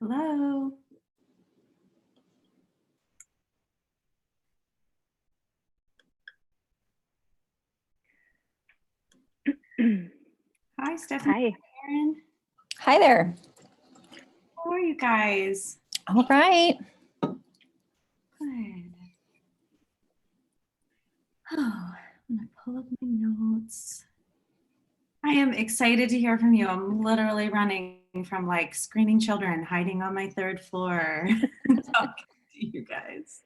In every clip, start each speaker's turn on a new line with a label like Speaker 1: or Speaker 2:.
Speaker 1: Hello. Hi, Stephanie.
Speaker 2: Hi.
Speaker 1: Aaron.
Speaker 3: Hi there.
Speaker 1: How are you guys?
Speaker 3: All right.
Speaker 1: Good. Oh, I'm gonna pull up my notes. I am excited to hear from you. I'm literally running from like screaming children, hiding on my third floor, talking to you guys.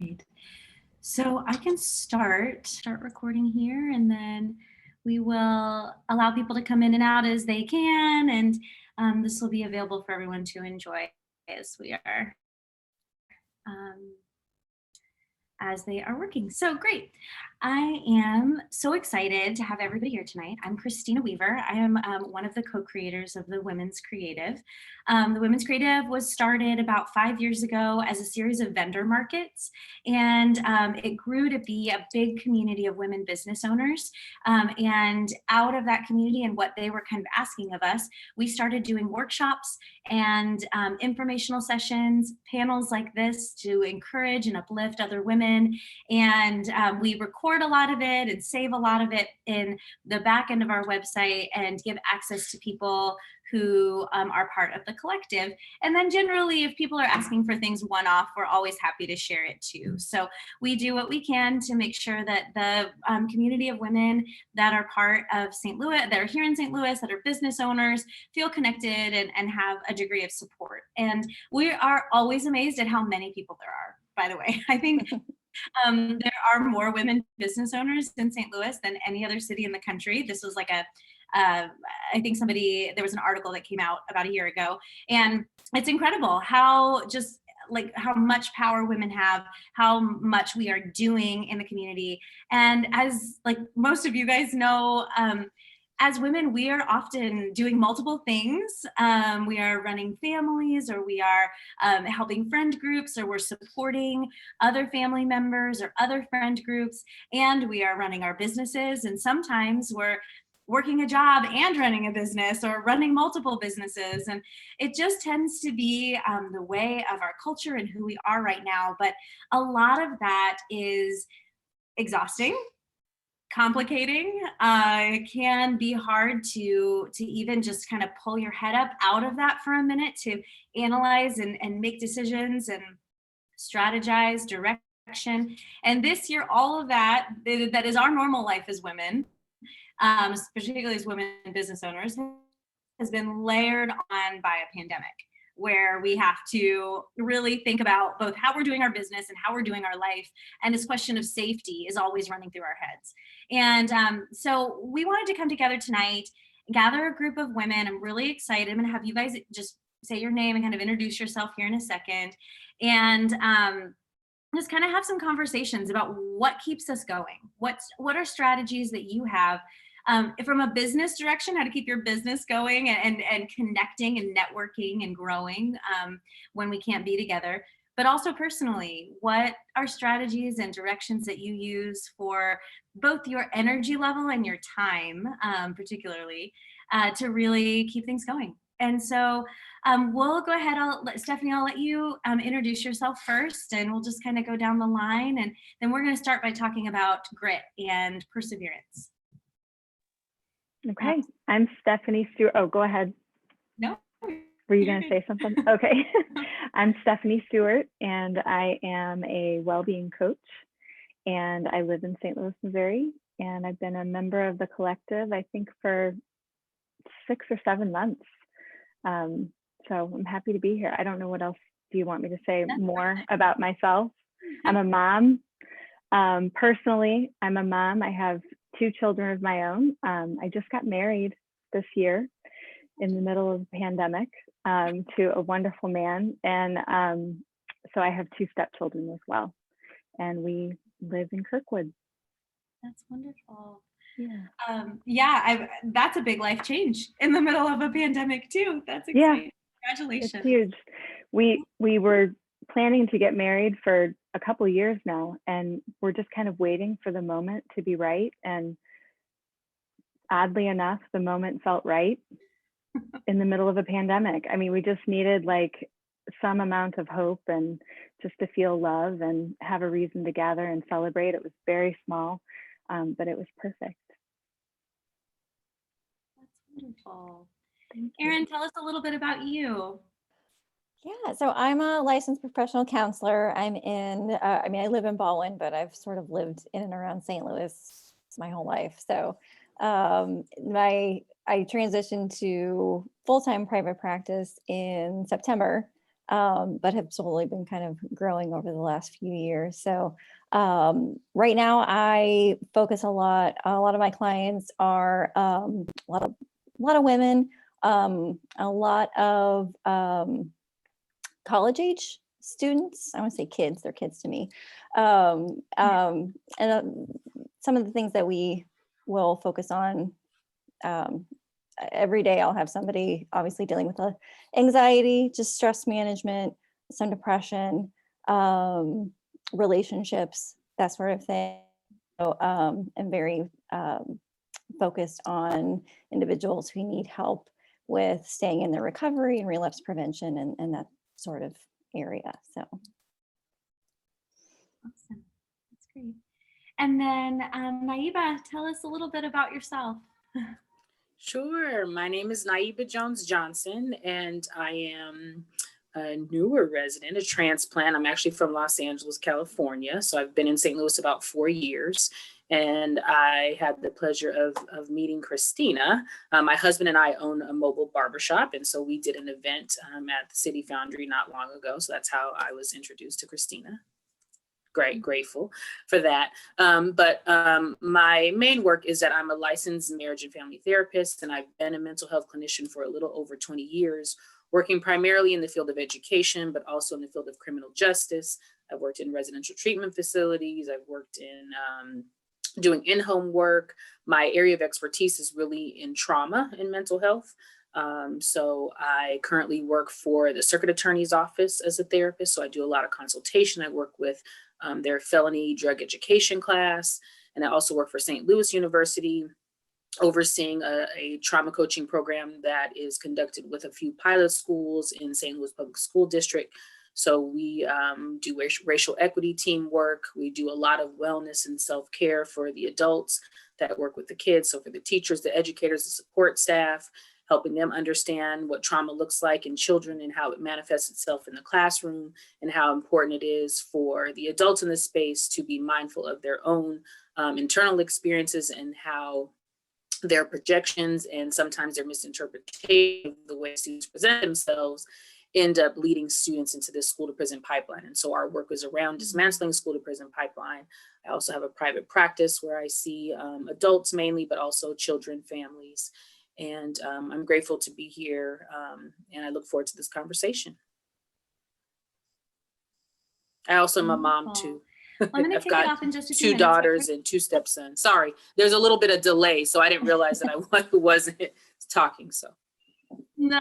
Speaker 1: Right. So I can start recording here, and then we will allow people to come in and out as they can, and this will be available for everyone to enjoy as we are as they are working. So great. I am so excited to have everybody here tonight. I'm Christina Weaver. I am one of the co-creators of the Women's Creative. The Women's Creative was started about 5 years ago as a series of vendor markets, and it grew to be a big community of women business owners. And out of that community and what they were kind of asking of us, we started doing workshops and informational sessions, panels like this to encourage and uplift other women. And we record a lot of it and save a lot of it in the back end of our website and give access to people who are part of the collective. And then generally, if people are asking for things one-off, we're always happy to share it too. So we do what we can to make sure that the community of women that are part of St. Louis, that are here in St. Louis, that are business owners, feel connected and have a degree of support. And we are always amazed at how many people there are, by the way. I think there are more women business owners in St. Louis than any other city in the country. This was like I think there was an article that came out about a year ago, and it's incredible how just like how much power women have, how much we are doing in the community. And as like most of you guys know, as women, we are often doing multiple things. We are running families, or we are helping friend groups, or we're supporting other family members or other friend groups, and we are running our businesses. And sometimes we're working a job and running a business, or running multiple businesses. And it just tends to be the way of our culture and who we are right now. But a lot of that is exhausting, complicating. It can be hard to even just kind of pull your head up out of that for a minute to analyze and make decisions and strategize direction. And this year, all of that is our normal life as women, particularly as women business owners, has been layered on by a pandemic, where we have to really think about both how we're doing our business and how we're doing our life. And this question of safety is always running through our heads. And so we wanted to come together tonight, gather a group of women. I'm really excited. I'm going to have you guys just say your name and kind of introduce yourself here in a second. And just kind of have some conversations about what keeps us going. What are strategies that you have from a business direction, how to keep your business going and connecting and networking and growing when we can't be together. But also personally, what are strategies and directions that you use for both your energy level and your time, particularly, to really keep things going? And so we'll go ahead. Stephanie, I'll let you introduce yourself first, and we'll just kind of go down the line. And then we're going to start by talking about grit and perseverance.
Speaker 2: Okay, I'm Stephanie Stewart. Oh, go ahead.
Speaker 1: No.
Speaker 2: Were you going to say something? Okay. I'm Stephanie Stewart, and I am a well-being coach, and I live in St. Louis, Missouri, and I've been a member of the collective, I think, for 6 or 7 months. So I'm happy to be here. I don't know what else do you want me to say more about myself. I'm a mom Personally, I'm a mom. I have 2 children of my own. I just got married this year in the middle of the pandemic to a wonderful man. And so I have 2 stepchildren as well. And we live in Kirkwood.
Speaker 1: That's wonderful.
Speaker 2: Yeah.
Speaker 1: That's a big life change in the middle of a pandemic too. That's
Speaker 2: Yeah,
Speaker 1: exciting. Congratulations.
Speaker 2: it's huge. We were planning to get married for a couple years now, and we're just kind of waiting for the moment to be right. And oddly enough, the moment felt right in the middle of a pandemic. I mean, we just needed like some amount of hope and just to feel love and have a reason to gather and celebrate. It was very small, but it was perfect.
Speaker 1: That's wonderful.
Speaker 2: Thank you.
Speaker 1: Erin, tell us a little bit about you.
Speaker 3: Yeah, so I'm a licensed professional counselor. I live in Baldwin, but I've sort of lived in and around St. Louis my whole life. So I transitioned to full-time private practice in September, but have slowly been kind of growing over the last few years. So right now I focus a lot of my clients are a lot of women, a lot of college age students. I want to say kids, they're kids to me. And some of the things that we will focus on every day, I'll have somebody obviously dealing with anxiety, just stress management, some depression, relationships, that sort of thing. So I'm very focused on individuals who need help with staying in their recovery and relapse prevention and that sort of area. So
Speaker 1: Awesome. That's great. And then Naiba, tell us a little bit about yourself.
Speaker 4: Sure. My name is Naiba Jones Johnson, and I am a newer resident, a transplant. I'm actually from Los Angeles, California. So I've been in St. Louis about 4 years. And I had the pleasure of meeting Christina. My husband and I own a mobile barbershop. And so we did an event at the City Foundry not long ago. So that's how I was introduced to Christina. Grateful for that. But my main work is that I'm a licensed marriage and family therapist, and I've been a mental health clinician for a little over 20 years, working primarily in the field of education, but also in the field of criminal justice. I've worked in residential treatment facilities. I've worked in doing in-home work. My area of expertise is really in trauma and mental health. So I currently work for the circuit attorney's office as a therapist. So I do a lot of consultation. I work with their felony drug education class. And I also work for St. Louis University, overseeing a trauma coaching program that is conducted with a few pilot schools in St. Louis Public School District. So we do racial equity teamwork. We do a lot of wellness and self-care for the adults that work with the kids. So for the teachers, the educators, the support staff, helping them understand what trauma looks like in children and how it manifests itself in the classroom, and how important it is for the adults in the space to be mindful of their own internal experiences and how their projections and sometimes their misinterpretation of the way students present themselves end up leading students into this school to prison pipeline. And so our work is around dismantling school to prison pipeline. I also have a private practice where I see adults mainly, but also children, families. And I'm grateful to be here, and I look forward to this conversation. I also am a mom too.
Speaker 1: Well, I'm going to
Speaker 4: I've
Speaker 1: kick it
Speaker 4: got
Speaker 1: off in just a few
Speaker 4: 2
Speaker 1: minutes.
Speaker 4: daughters and 2 stepsons. Sorry, there's a little bit of delay, so I didn't realize that I wasn't talking. So
Speaker 1: No,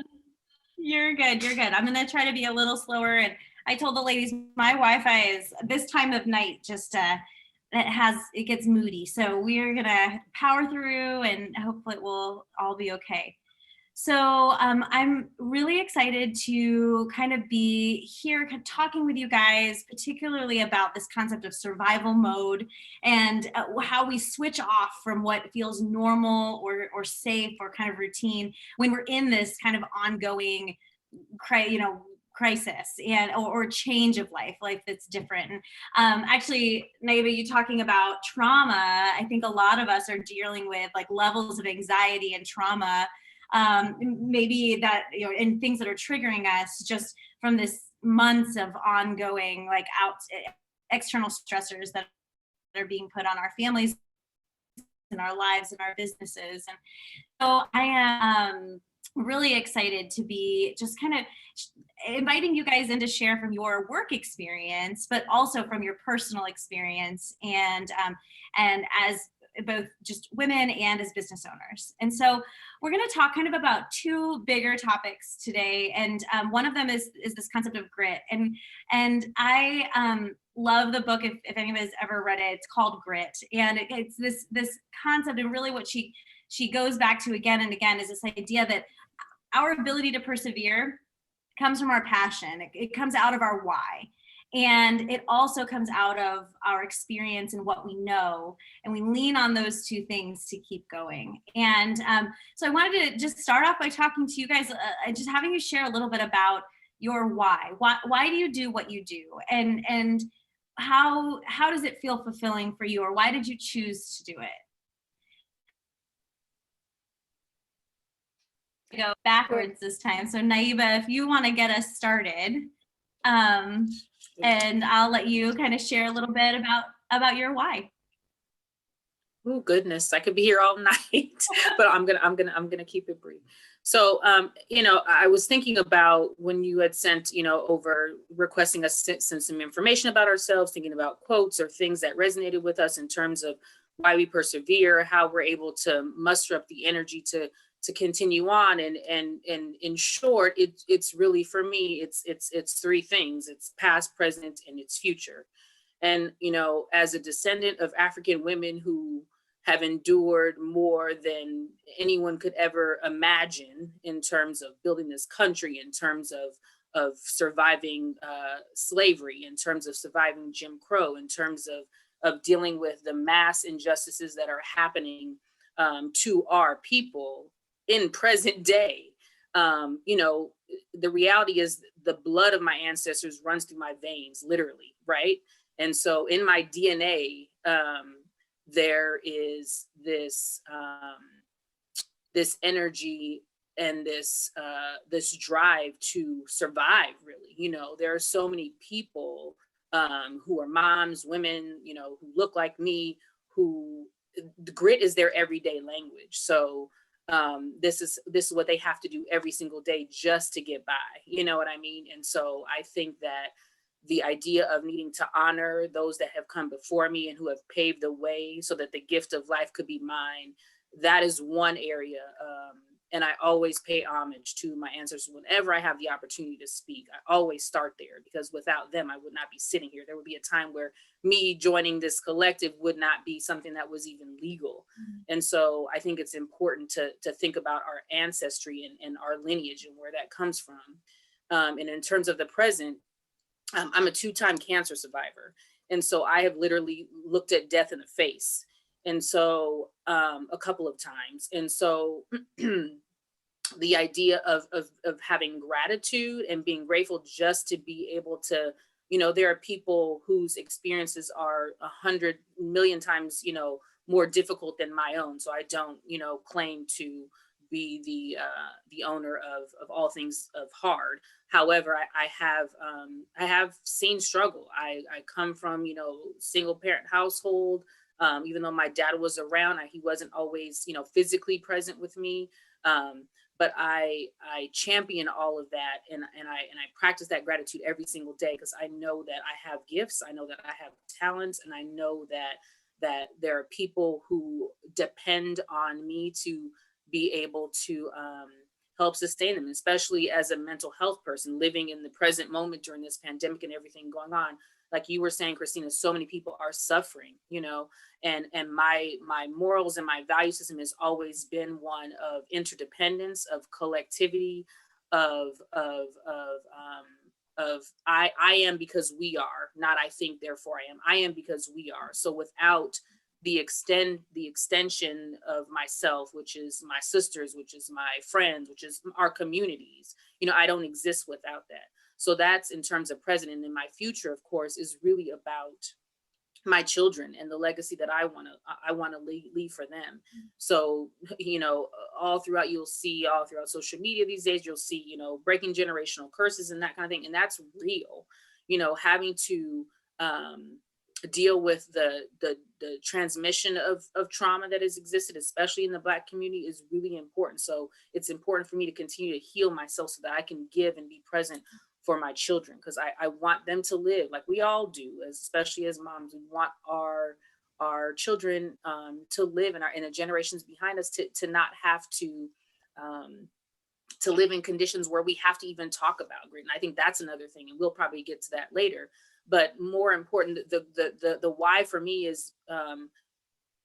Speaker 1: you're good. You're good. I'm going to try to be a little slower. And I told the ladies, my Wi-Fi is this time of night just it gets moody. So we're going to power through and hopefully it will all be okay. So I'm really excited to kind of be here talking with you guys, particularly about this concept of survival mode and how we switch off from what feels normal or safe or kind of routine when we're in this kind of ongoing, crisis and or change of life that's different. And actually, Naiba, you talking about trauma, I think a lot of us are dealing with like levels of anxiety and trauma, maybe that, and things that are triggering us just from this months of ongoing external stressors that are being put on our families and our lives and our businesses. And so I am really excited to be just kind of inviting you guys in to share from your work experience, but also from your personal experience, and as both just women and as business owners. And so we're going to talk kind of about two bigger topics today, and one of them is this concept of grit. And I love the book, if anybody's ever read it. It's called Grit, and it's this concept, and really what she goes back to again and again is this idea that our ability to persevere comes from our passion. It comes out of our why. And it also comes out of our experience and what we know. And we lean on those two things to keep going. And so I wanted to just start off by talking to you guys, just having you share a little bit about your why. Why do you do what you do? And how does it feel fulfilling for you? Or why did you choose to do it? Go backwards this time. So Naiba, if you want to get us started, and I'll let you kind of share a little bit about your why.
Speaker 4: Oh goodness, I could be here all night, but I'm gonna keep it brief. So, I was thinking about when you had sent, over requesting us send some information about ourselves, thinking about quotes or things that resonated with us in terms of why we persevere, how we're able to muster up the energy to continue on. And in short, it's really, for me, it's three things: it's past, present, and it's future. And, as a descendant of African women who have endured more than anyone could ever imagine in terms of building this country, in terms of surviving slavery, in terms of surviving Jim Crow, in terms of dealing with the mass injustices that are happening to our people in present day. The reality is the blood of my ancestors runs through my veins, literally, right? And so in my DNA, there is this energy and this drive to survive, really. There are so many people who are moms, women, who look like me, who the grit is their everyday language. So this is what they have to do every single day just to get by. You know what I mean? And so I think that the idea of needing to honor those that have come before me and who have paved the way so that the gift of life could be mine, that is one area. And I always pay homage to my ancestors whenever I have the opportunity to speak. I always start there, because without them, I would not be sitting here. There would be a time where me joining this collective would not be something that was even legal. Mm-hmm. And so I think it's important to think about our ancestry and our lineage and where that comes from. And in terms of the present, I'm a 2-time cancer survivor. And so I have literally looked at death in the face. And so a couple of times. And so the idea of having gratitude and being grateful just to be able to, there are people whose experiences are 100 million times, more difficult than my own. So I don't, claim to be the owner of all things of hard. However, I have seen struggle. I come from, single parent household. Even though my dad was around, he wasn't always, physically present with me. But I champion all of that, and I practice that gratitude every single day, because I know that I have gifts, I know that I have talents, and I know that there are people who depend on me to be able to help sustain them, especially as a mental health person living in the present moment during this pandemic and everything going on. Like you were saying, Christina, so many people are suffering, and my morals and my value system has always been one of interdependence, of collectivity, of I am because we are, not I think therefore I am. I am because we are. So without the extension of myself, which is my sisters, which is my friends, which is our communities, I don't exist without that. So that's in terms of present. And then my future, of course, is really about my children and the legacy that I want to leave for them. So, all throughout social media these days, you'll see, breaking generational curses and that kind of thing. And that's real, having to deal with the transmission of trauma that has existed, especially in the Black community, is really important. So it's important for me to continue to heal myself so that I can give and be present for my children, because I want them to live like we all do, especially as moms. We want our children to live in the generations behind us to not have um, to live in conditions where we have to even talk about grit. And I think that's another thing, and we'll probably get to that later. But more important, the why for me is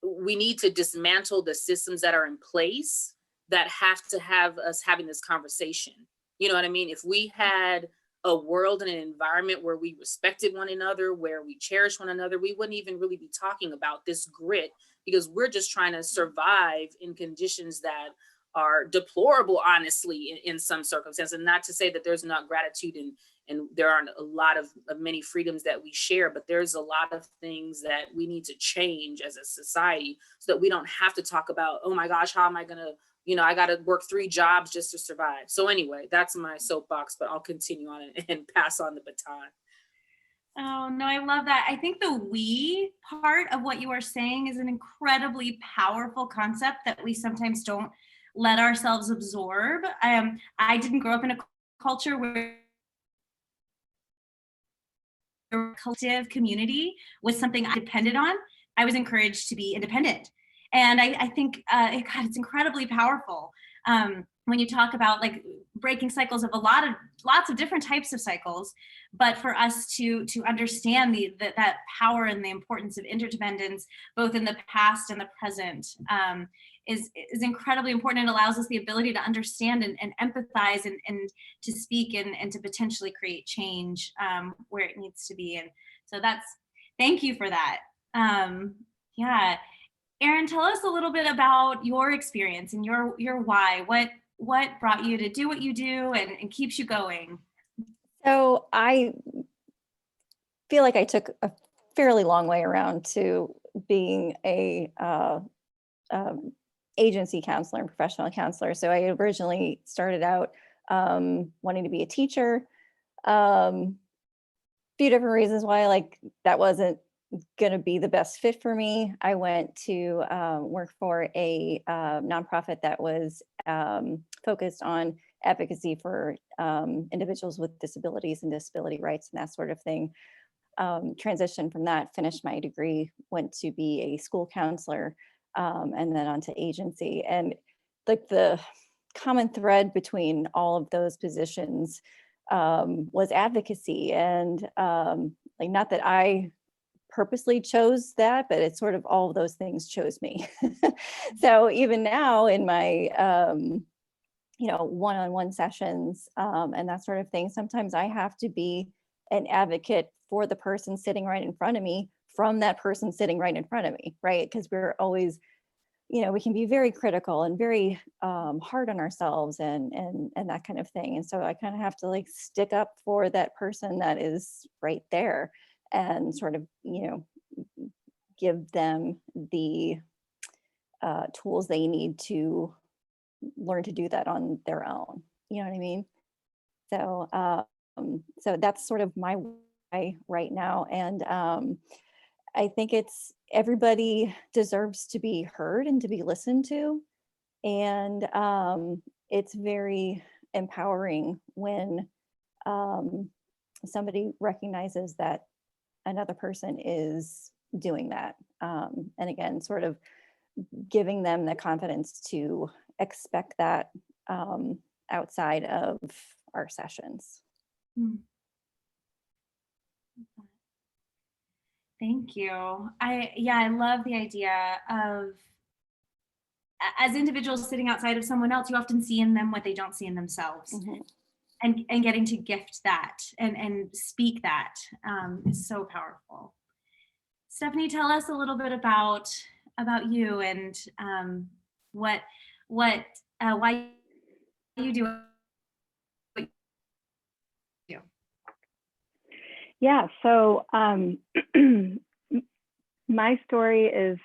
Speaker 4: we need to dismantle the systems that are in place that have to have us having this conversation. You know what I mean? If we had a world and an environment where we respected one another, where we cherish one another, we wouldn't even really be talking about this grit, because we're just trying to survive in conditions that are deplorable, honestly, in some circumstances. And not to say that there's not gratitude and there aren't a lot of many freedoms that we share, but there's a lot of things that we need to change as a society so that we don't have to talk about, oh my gosh, how am I gonna, I gotta work 3 jobs just to survive. So anyway, that's my soapbox, but I'll continue on and pass on the baton.
Speaker 1: Oh, no, I love that. I think the we part of what you are saying is an incredibly powerful concept that we sometimes don't let ourselves absorb. I didn't grow up in a culture where collective community was something I depended on. I was encouraged to be independent. And I think, God, it's incredibly powerful. When you talk about like breaking cycles of lots of different types of cycles, but for us to understand that power and the importance of interdependence, both in the past and the present, is incredibly important. It allows us the ability to understand and empathize and to speak and to potentially create change where it needs to be. And so thank you for that. Yeah. Erin, tell us a little bit about your experience and your why. What brought you to do what you do and keeps you going?
Speaker 3: So I feel like I took a fairly long way around to being a agency counselor and professional counselor. So I originally started out wanting to be a teacher. Few different reasons why like that wasn't going to be the best fit for me. I went to work for a nonprofit that was focused on advocacy for individuals with disabilities and disability rights and that sort of thing. Transitioned from that, finished my degree, went to be a school counselor, and then onto agency. And like the common thread between all of those positions was advocacy. And like, not that I purposely chose that, but it's sort of all of those things chose me. So even now in my, one-on-one sessions and that sort of thing, sometimes I have to be an advocate for the person sitting right in front of me from that person sitting right in front of me, right? Because we're always, we can be very critical and very hard on ourselves and that kind of thing. And so I kind of have to like stick up for that person that is right there and sort of, give them the tools they need to learn to do that on their own. You know what I mean? So, so that's sort of my way right now. And I think everybody deserves to be heard and to be listened to. And it's very empowering when somebody recognizes that another person is doing that. And again, sort of giving them the confidence to expect that outside of our sessions.
Speaker 1: Thank you. I love the idea of, as individuals sitting outside of someone else, you often see in them what they don't see in themselves. Mm-hmm. And getting to gift that and speak that is so powerful. Stephanie, tell us a little bit about you and why you do what you do.
Speaker 2: Yeah, so my story is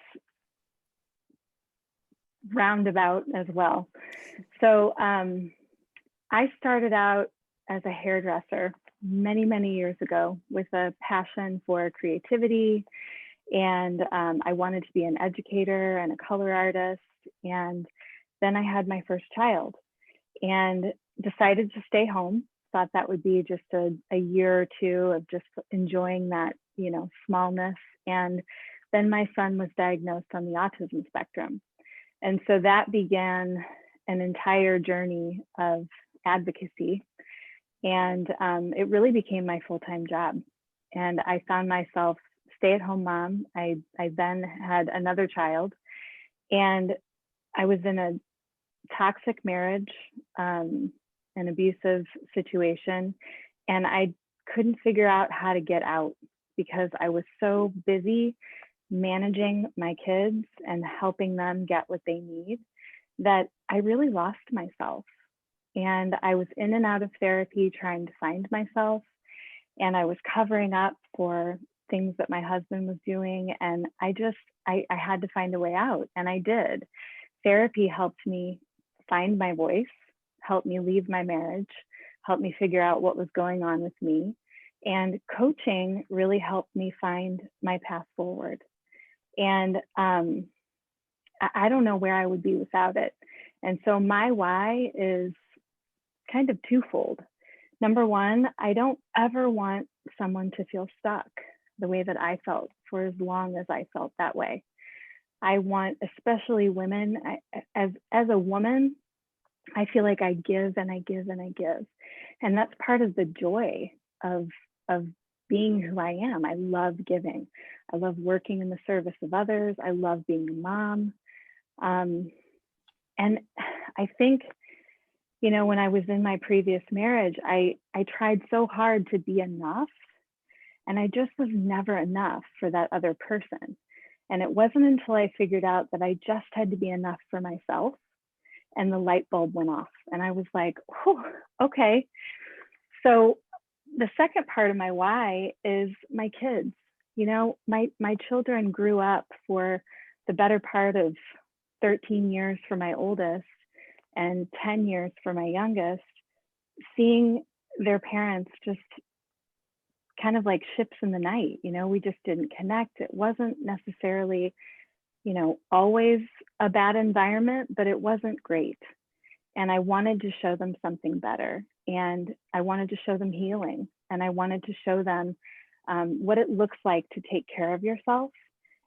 Speaker 2: roundabout as well. So I started out as a hairdresser many, many years ago with a passion for creativity. And I wanted to be an educator and a color artist. And then I had my first child and decided to stay home. Thought that would be just a year or two of just enjoying that, you know, smallness. And then my son was diagnosed on the autism spectrum. And so that began an entire journey of advocacy. And it really became my full-time job. And I found myself stay-at-home mom. I then had another child, and I was in a toxic marriage, an abusive situation, and I couldn't figure out how to get out because I was so busy managing my kids and helping them get what they need that I really lost myself. And I was in and out of therapy trying to find myself, and I was covering up for things that my husband was doing, and I had to find a way out, and I did. Therapy helped me find my voice, helped me leave my marriage, helped me figure out what was going on with me. And coaching really helped me find my path forward. And I don't know where I would be without it. And so my why is kind of twofold. Number one, I don't ever want someone to feel stuck the way that I felt for as long as I felt that way. I want, especially women, as a woman, I feel like I give and I give and I give. And that's part of the joy of being who I am. I love giving. I love working in the service of others. I love being a mom. And I think, you know, when I was in my previous marriage, I tried so hard to be enough, and I just was never enough for that other person. And it wasn't until I figured out that I just had to be enough for myself, and the light bulb went off. And I was like, oh, okay. So the second part of my why is my kids. You know, my children grew up for the better part of 13 years for my oldest and 10 years for my youngest, seeing their parents just kind of like ships in the night. You know, we just didn't connect. It wasn't necessarily, you know, always a bad environment, but it wasn't great. And I wanted to show them something better. And I wanted to show them healing. And I wanted to show them what it looks like to take care of yourself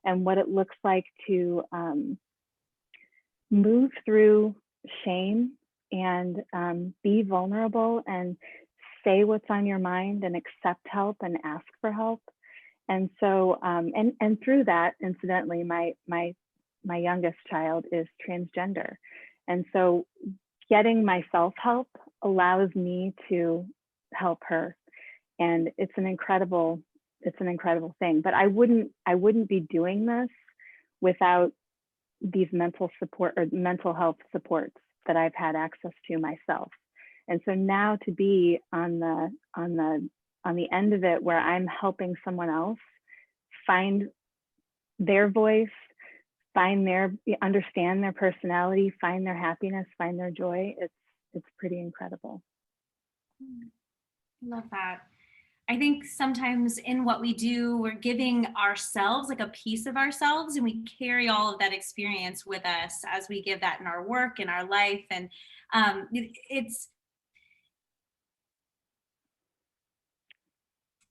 Speaker 2: and what it looks like to move through shame and be vulnerable and say what's on your mind and accept help and ask for help. And so, and through that, incidentally, my youngest child is transgender. And so getting myself help allows me to help her. And it's an incredible thing. But I wouldn't be doing this without these mental support or mental health supports that I've had access to myself. And so now to be on the end of it, where I'm helping someone else find their voice, understand their personality, find their happiness, find their joy, it's pretty incredible.
Speaker 1: I love that. I think sometimes in what we do, we're giving ourselves like a piece of ourselves, and we carry all of that experience with us as we give that in our work, in our life. And it's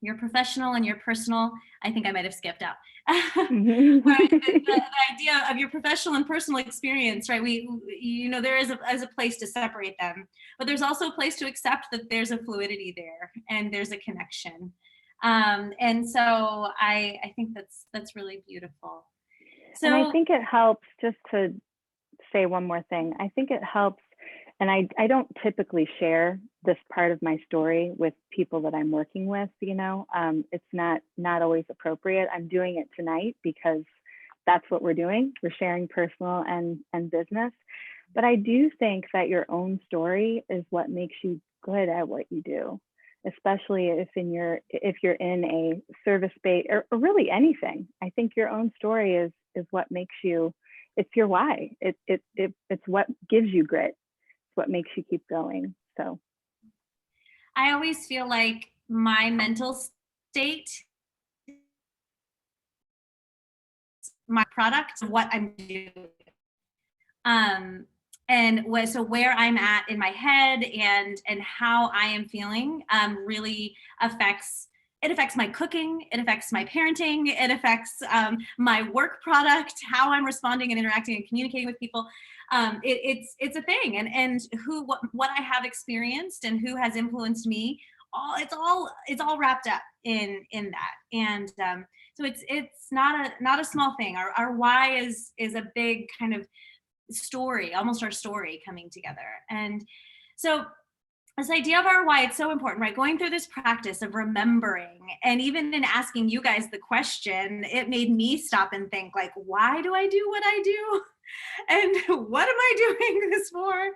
Speaker 1: your professional and your personal. I think I might have skipped out.
Speaker 2: Mm-hmm.
Speaker 1: But the idea of your professional and personal experience, right? There is a place to separate them, but there's also a place to accept that there's a fluidity there and there's a connection. And so I think that's really beautiful. So,
Speaker 2: and I think it helps, just to say one more thing, I think it helps, and I don't typically share this part of my story with people that I'm working with, you know, it's not always appropriate. I'm doing it tonight because that's what we're doing. We're sharing personal and business. But I do think that your own story is what makes you good at what you do, especially if you're in a service space or really anything. I think your own story is what makes you, it's your why. It's what gives you grit. It's what makes you keep going. So
Speaker 1: I always feel like my mental state, my product, what I'm doing. Um, so where I'm at in my head and how I am feeling really affects my cooking, it affects my parenting, it affects my work product, how I'm responding and interacting and communicating with people. It's a thing, and what I have experienced and who has influenced me, it's all wrapped up in that. And so it's not a small thing. Our why is a big kind of story, almost our story coming together. And so this idea of our why, it's so important, right? Going through this practice of remembering, and even in asking you guys the question, it made me stop and think, like, why do I do what I do? And what am I doing this for?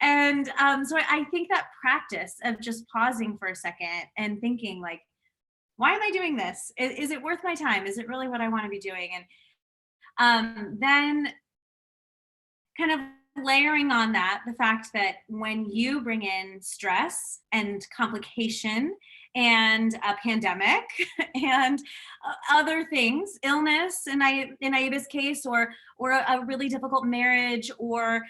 Speaker 1: And so I think that practice of just pausing for a second and thinking, like, why am I doing this? Is it worth my time? Is it really what I want to be doing? And then kind of layering on that the fact that when you bring in stress and complication and a pandemic and other things, illness in Aiba's case, or a really difficult marriage, or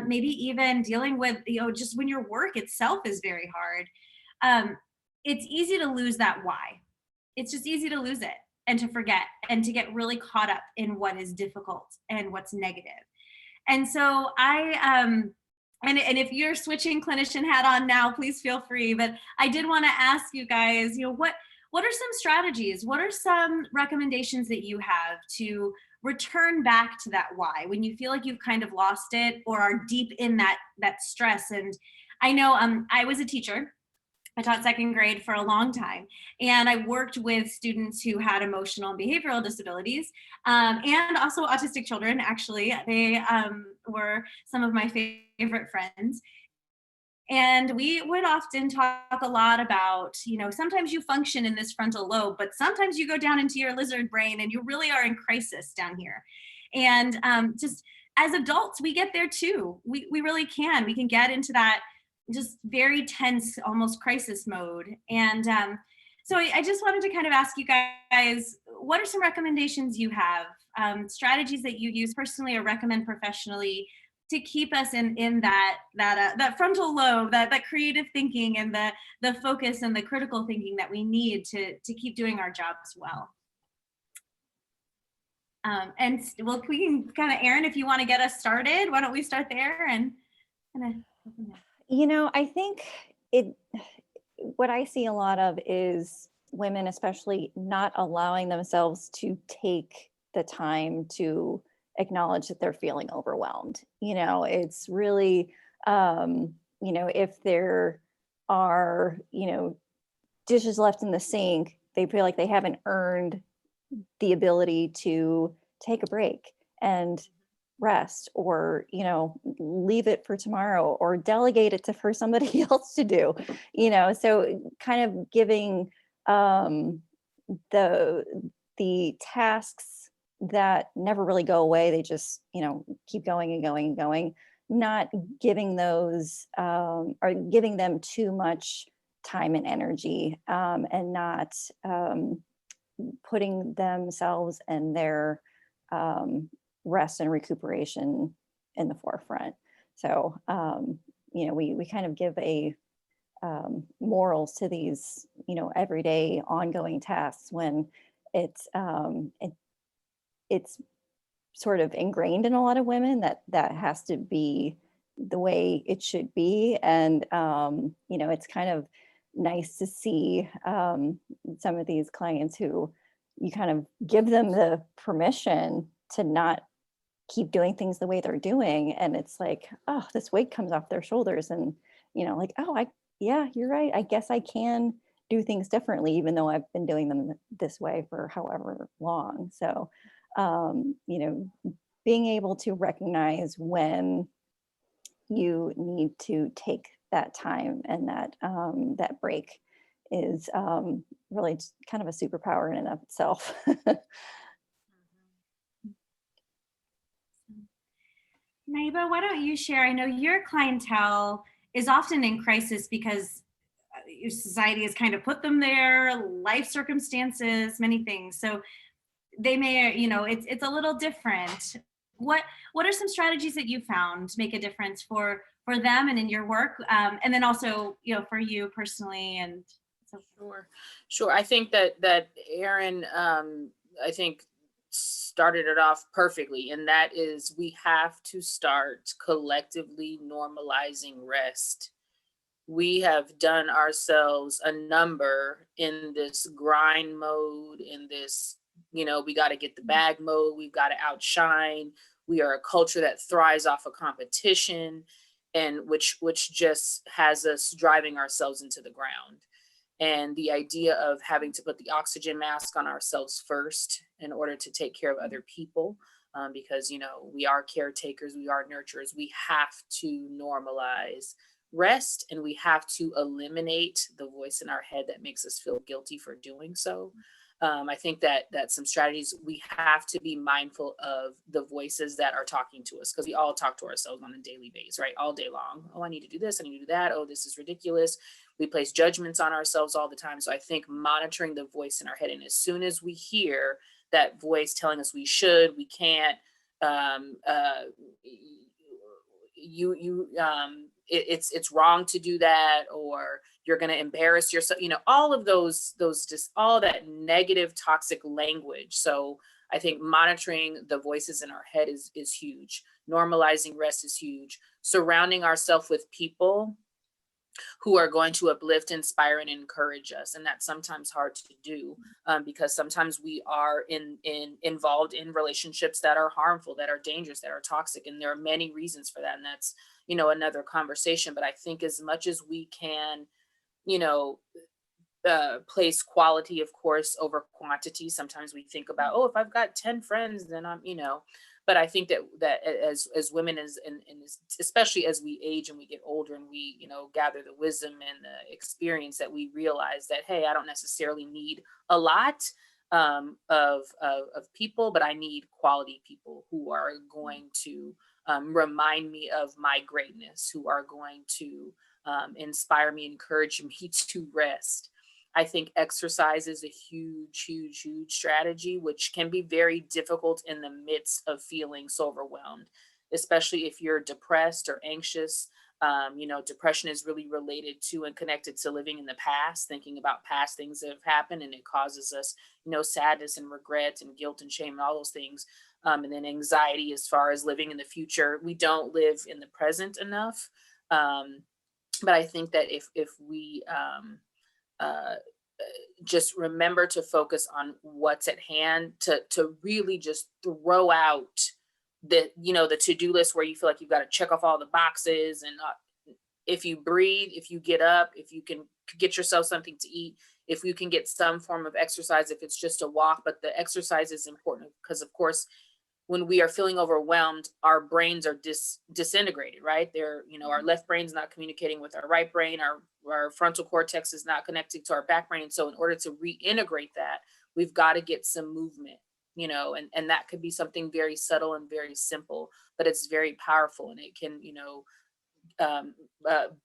Speaker 1: maybe even dealing with, just when your work itself is very hard, it's easy to lose that why. It's just easy to lose it and to forget and to get really caught up in what is difficult and what's negative. And so and if you're switching clinician hat on now, please feel free. But I did want to ask you guys, what are some strategies? What are some recommendations that you have to return back to that why when you feel like you've kind of lost it or are deep in that stress? And I know I was a teacher. I taught second grade for a long time, and I worked with students who had emotional and behavioral disabilities, and also autistic children. Actually, they were some of my favorite friends. And we would often talk a lot about, sometimes you function in this frontal lobe, but sometimes you go down into your lizard brain and you really are in crisis down here. And just as adults, we get there too. We really can. We can get into that just very tense, almost crisis mode. And so I just wanted to kind of ask you guys, what are some recommendations you have, strategies that you use personally or recommend professionally to keep us in that frontal lobe, that creative thinking and the focus and the critical thinking that we need to keep doing our jobs well? And well, we can kind of, Erin, if you want to get us started, why don't we start there and kind of go from there.
Speaker 3: I think what I see a lot of is women, especially, not allowing themselves to take the time to acknowledge that they're feeling overwhelmed. It's really, if there are, dishes left in the sink, they feel like they haven't earned the ability to take a break and rest, or leave it for tomorrow, or delegate it for somebody else to do. So kind of giving the tasks that never really go away, they just keep going and going and going, not giving those or giving them too much time and energy, and not putting themselves and their rest and recuperation in the forefront. So, we kind of give a morals to these, everyday ongoing tasks when it's sort of ingrained in a lot of women that has to be the way it should be. And, it's kind of nice to see some of these clients who you kind of give them the permission to not keep doing things the way they're doing, and it's like, oh, this weight comes off their shoulders, and like, oh, yeah, you're right, I guess I can do things differently, even though I've been doing them this way for however long. So being able to recognize when you need to take that time and that break is really just kind of a superpower in and of itself.
Speaker 1: Naiba, why don't you share? I know your clientele is often in crisis because society has kind of put them there, life circumstances, many things. So they may, it's a little different. What are some strategies that you found make a difference for them and in your work, and then also for you personally? And so
Speaker 4: Sure. I think that Erin, I think started it off perfectly, and that is we have to start collectively normalizing rest. We have done ourselves a number in this grind mode, in this, we got to get the bag mode, we've got to outshine. We are a culture that thrives off of competition, and which just has us driving ourselves into the ground. And the idea of having to put the oxygen mask on ourselves first in order to take care of other people, because we are caretakers, we are nurturers. We have to normalize rest, and we have to eliminate the voice in our head that makes us feel guilty for doing so. I think that some strategies, we have to be mindful of the voices that are talking to us, because we all talk to ourselves on a daily basis, right? All day long. Oh, I need to do this, I need to do that. Oh, this is ridiculous. We place judgments on ourselves all the time. So I think monitoring the voice in our head, and as soon as we hear that voice telling us we should, we can't, it's wrong to do that, or you're going to embarrass yourself, all of those just all that negative toxic language. So I think monitoring the voices in our head is huge. Normalizing rest is huge. Surrounding ourselves with people who are going to uplift, inspire, and encourage us. And that's sometimes hard to do, because sometimes we are involved in relationships that are harmful, that are dangerous, that are toxic. And there are many reasons for that. And that's, another conversation. But I think as much as we can, place quality, of course, over quantity. Sometimes we think about, oh, if I've got 10 friends, then I'm, but I think that as women, and especially as we age and we get older, and we gather the wisdom and the experience, that we realize that, hey, I don't necessarily need a lot of people, but I need quality people who are going to remind me of my greatness, who are going to inspire me, encourage me to rest. I think exercise is a huge, huge, huge strategy, which can be very difficult in the midst of feeling so overwhelmed, especially if you're depressed or anxious. Depression is really related to and connected to living in the past, thinking about past things that have happened, and it causes us, sadness and regret and guilt and shame and all those things. And then anxiety, as far as living in the future. We don't live in the present enough. But I think that if we just remember to focus on what's at hand, to really just throw out the to-do list where you feel like you've got to check off all the boxes, and if you breathe, if you get up, if you can get yourself something to eat, if you can get some form of exercise, if it's just a walk. But the exercise is important, because of course, when we are feeling overwhelmed, our brains are disintegrated, right? They're, our left brain's not communicating with our right brain. Our frontal cortex is not connected to our back brain. So in order to reintegrate that, we've got to get some movement, and that could be something very subtle and very simple, but it's very powerful, and it can,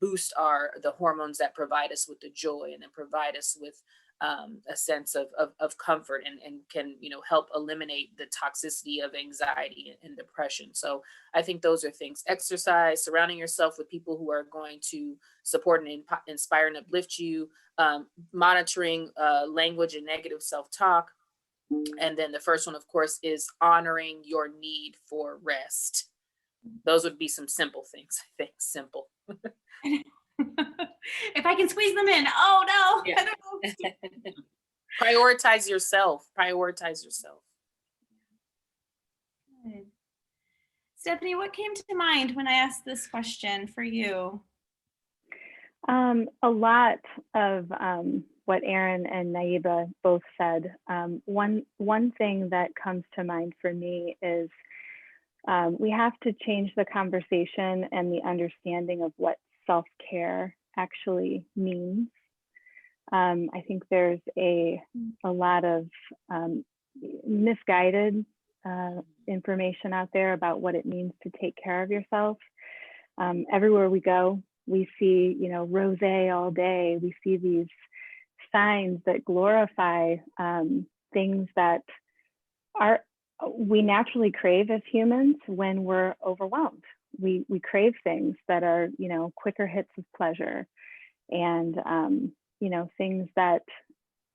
Speaker 4: boost the hormones that provide us with the joy, and then provide us with a sense of comfort, and can help eliminate the toxicity of anxiety and depression. So I think those are things: exercise, surrounding yourself with people who are going to support and inspire and uplift you, monitoring language and negative self-talk. And then the first one, of course, is honoring your need for rest. Those would be some simple things, I think. Simple.
Speaker 1: If I can squeeze them in. Oh no.
Speaker 4: Yeah. Prioritize yourself.
Speaker 1: Good. Stephanie, what came to mind when I asked this question for you?
Speaker 2: A lot of what Erin and Naiba both said. One thing that comes to mind for me is we have to change the conversation and the understanding of what self-care actually means. I think there's a lot of misguided information out there about what it means to take care of yourself. Everywhere we go, We see, you know, rosé all day. We see these signs that glorify things that are we naturally crave as humans when we're overwhelmed. We crave things that are, you know, quicker hits of pleasure, and you know, things that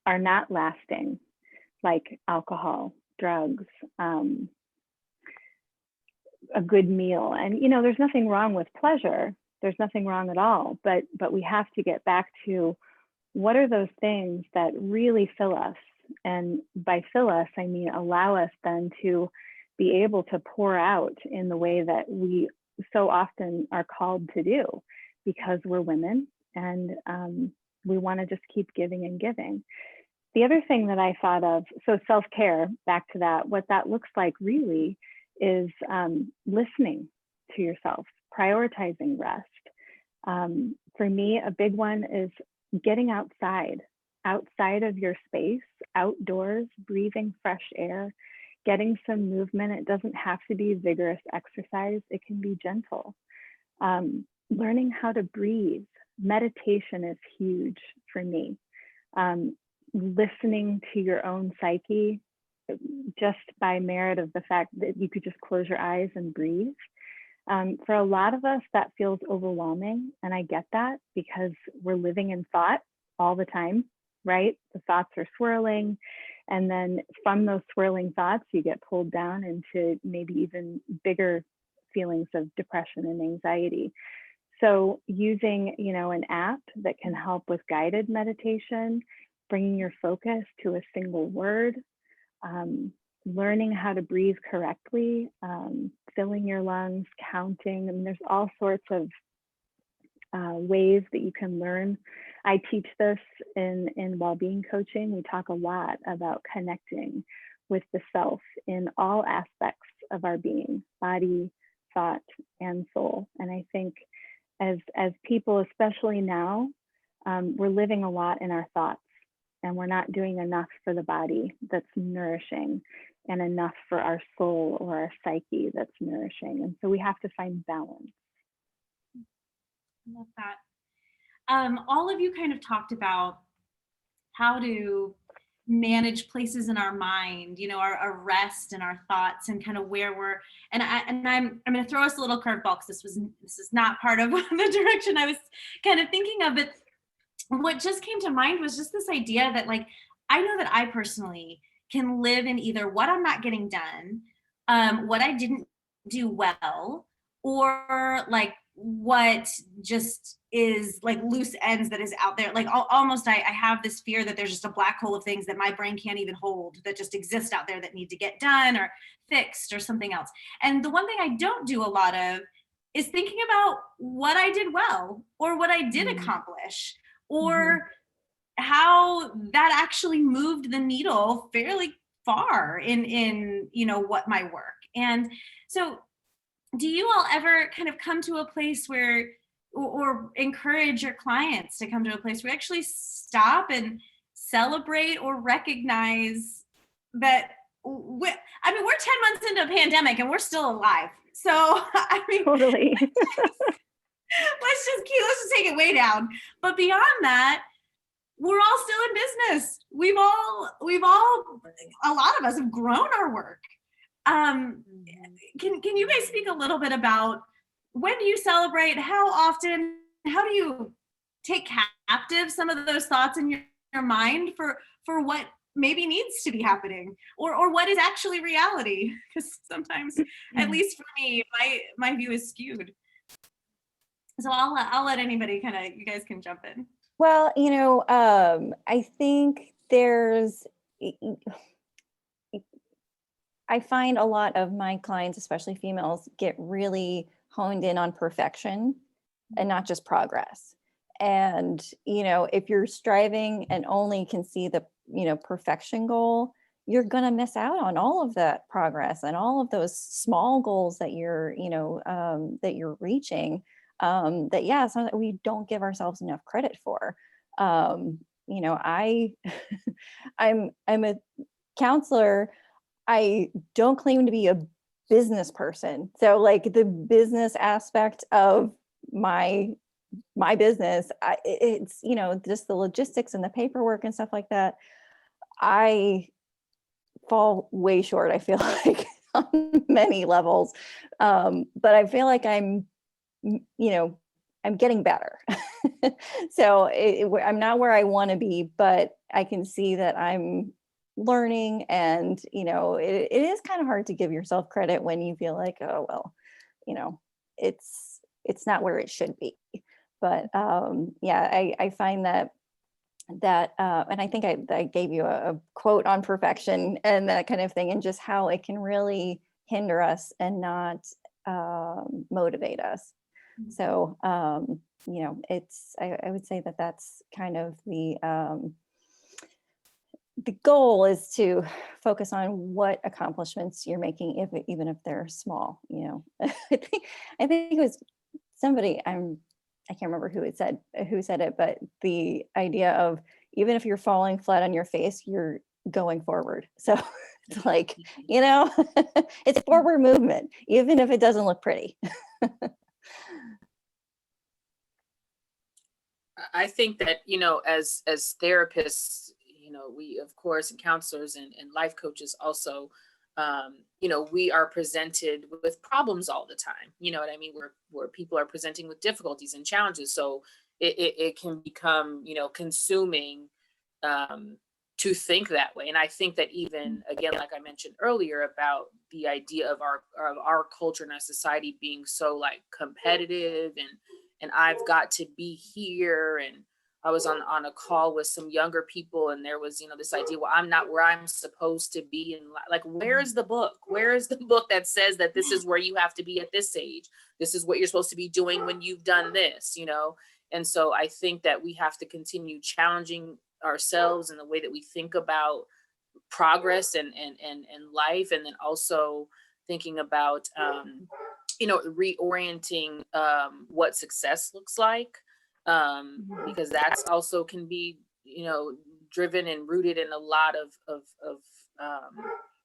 Speaker 2: are not lasting, like alcohol, drugs, a good meal. And you know, there's nothing wrong with pleasure. There's nothing wrong at all. But we have to get back to what are those things that really fill us. And by fill us, I mean allow us then to be able to pour out in the way that we so often are called to do, because we're women, and we want to just keep giving and giving. The other thing that I thought of, so self-care, back to that, what that looks like really is listening to yourself, prioritizing rest. For me, a big one is getting outside of your space, outdoors, breathing fresh air, getting some movement. It doesn't have to be vigorous exercise. It can be gentle. Learning how to breathe. Meditation is huge for me. Listening to your own psyche, just by merit of the fact that you could just close your eyes and breathe. For a lot of us, that feels overwhelming. And I get that, because we're living in thought all the time, right? The thoughts are swirling. And then from those swirling thoughts, you get pulled down into maybe even bigger feelings of depression and anxiety. So using, you know, an app that can help with guided meditation, bringing your focus to a single word, learning how to breathe correctly, filling your lungs, counting. I mean, there's all sorts of ways that you can learn. I teach this in well-being coaching. We talk a lot about connecting with the self in all aspects of our being, body, thought, and soul. And I think as people, especially now, we're living a lot in our thoughts, and we're not doing enough for the body that's nourishing, and enough for our soul or our psyche that's nourishing. And so we have to find balance.
Speaker 1: I love that. All of you kind of talked about how to manage places in our mind, you know, our rest and our thoughts, and kind of where we're, and I'm going to throw us a little curveball, because this is not part of the direction I was kind of thinking of. But what just came to mind was just this idea that, like, I know that I personally can live in either what I'm not getting done, what I didn't do well, or like what just is like loose ends that is out there. Like almost I have this fear that there's just a black hole of things that my brain can't even hold, that just exist out there that need to get done or fixed or something else. And the one thing I don't do a lot of is thinking about what I did well, or what I did accomplish, or how that actually moved the needle fairly far in you know, what my work. And so do you all ever kind of come to a place where, or encourage your clients to come to a place where you actually stop and celebrate or recognize that we're 10 months into a pandemic and we're still alive. So I mean,
Speaker 2: Totally.
Speaker 1: let's just take it way down. But beyond that, we're all still in business. We've all, a lot of us have grown our work. Can you guys speak a little bit about, when do you celebrate? How often? How do you take captive some of those thoughts in your mind for what maybe needs to be happening, or what is actually reality? Because sometimes, at least for me, my view is skewed. So I'll let anybody you guys can jump in.
Speaker 3: Well, you know, I think I find a lot of my clients, especially females, get really honed in on perfection and not just progress. And, you know, if you're striving and only can see the, you know, perfection goal, you're going to miss out on all of that progress and all of those small goals that you're, you know, that you're reaching. That, yeah, something we don't give ourselves enough credit for. You know, I'm a counselor. I don't claim to be a business person. So like the business aspect of my my business, it's, you know, just the logistics and the paperwork and stuff like that. I fall way short, I feel like, on many levels. But I feel like you know, I'm getting better. So I'm not where I want to be, but I can see that I'm learning. And, you know, it is kind of hard to give yourself credit when you feel like, oh, well, you know, it's not where it should be. But yeah, I find that and I think I gave you a quote on perfection and that kind of thing, and just how it can really hinder us and not motivate us. So you know, I would say that that's kind of the goal is to focus on what accomplishments you're making, even if they're small. You know, I think it was somebody, I can't remember who said it, but the idea of, even if you're falling flat on your face, you're going forward. So it's like, you know, it's forward movement, even if it doesn't look pretty.
Speaker 4: I think that, you know, as therapists, you know, we of course, and counselors and life coaches also, you know, we are presented with problems all the time. You know what I mean? Where people are presenting with difficulties and challenges. So it can become, you know, consuming to think that way. And I think that, even again, like I mentioned earlier, about the idea of our culture and our society being so like competitive, and I've got to be here. And I was on a call with some younger people, and there was, you know, this idea, well, I'm not where I'm supposed to be. And like, where is the book? Where is the book that says that this is where you have to be at this age? This is what you're supposed to be doing when you've done this, you know? And so I think that we have to continue challenging ourselves in the way that we think about progress and life. And then also thinking about, you know, reorienting what success looks like, because that's also can be, you know, driven and rooted in a lot of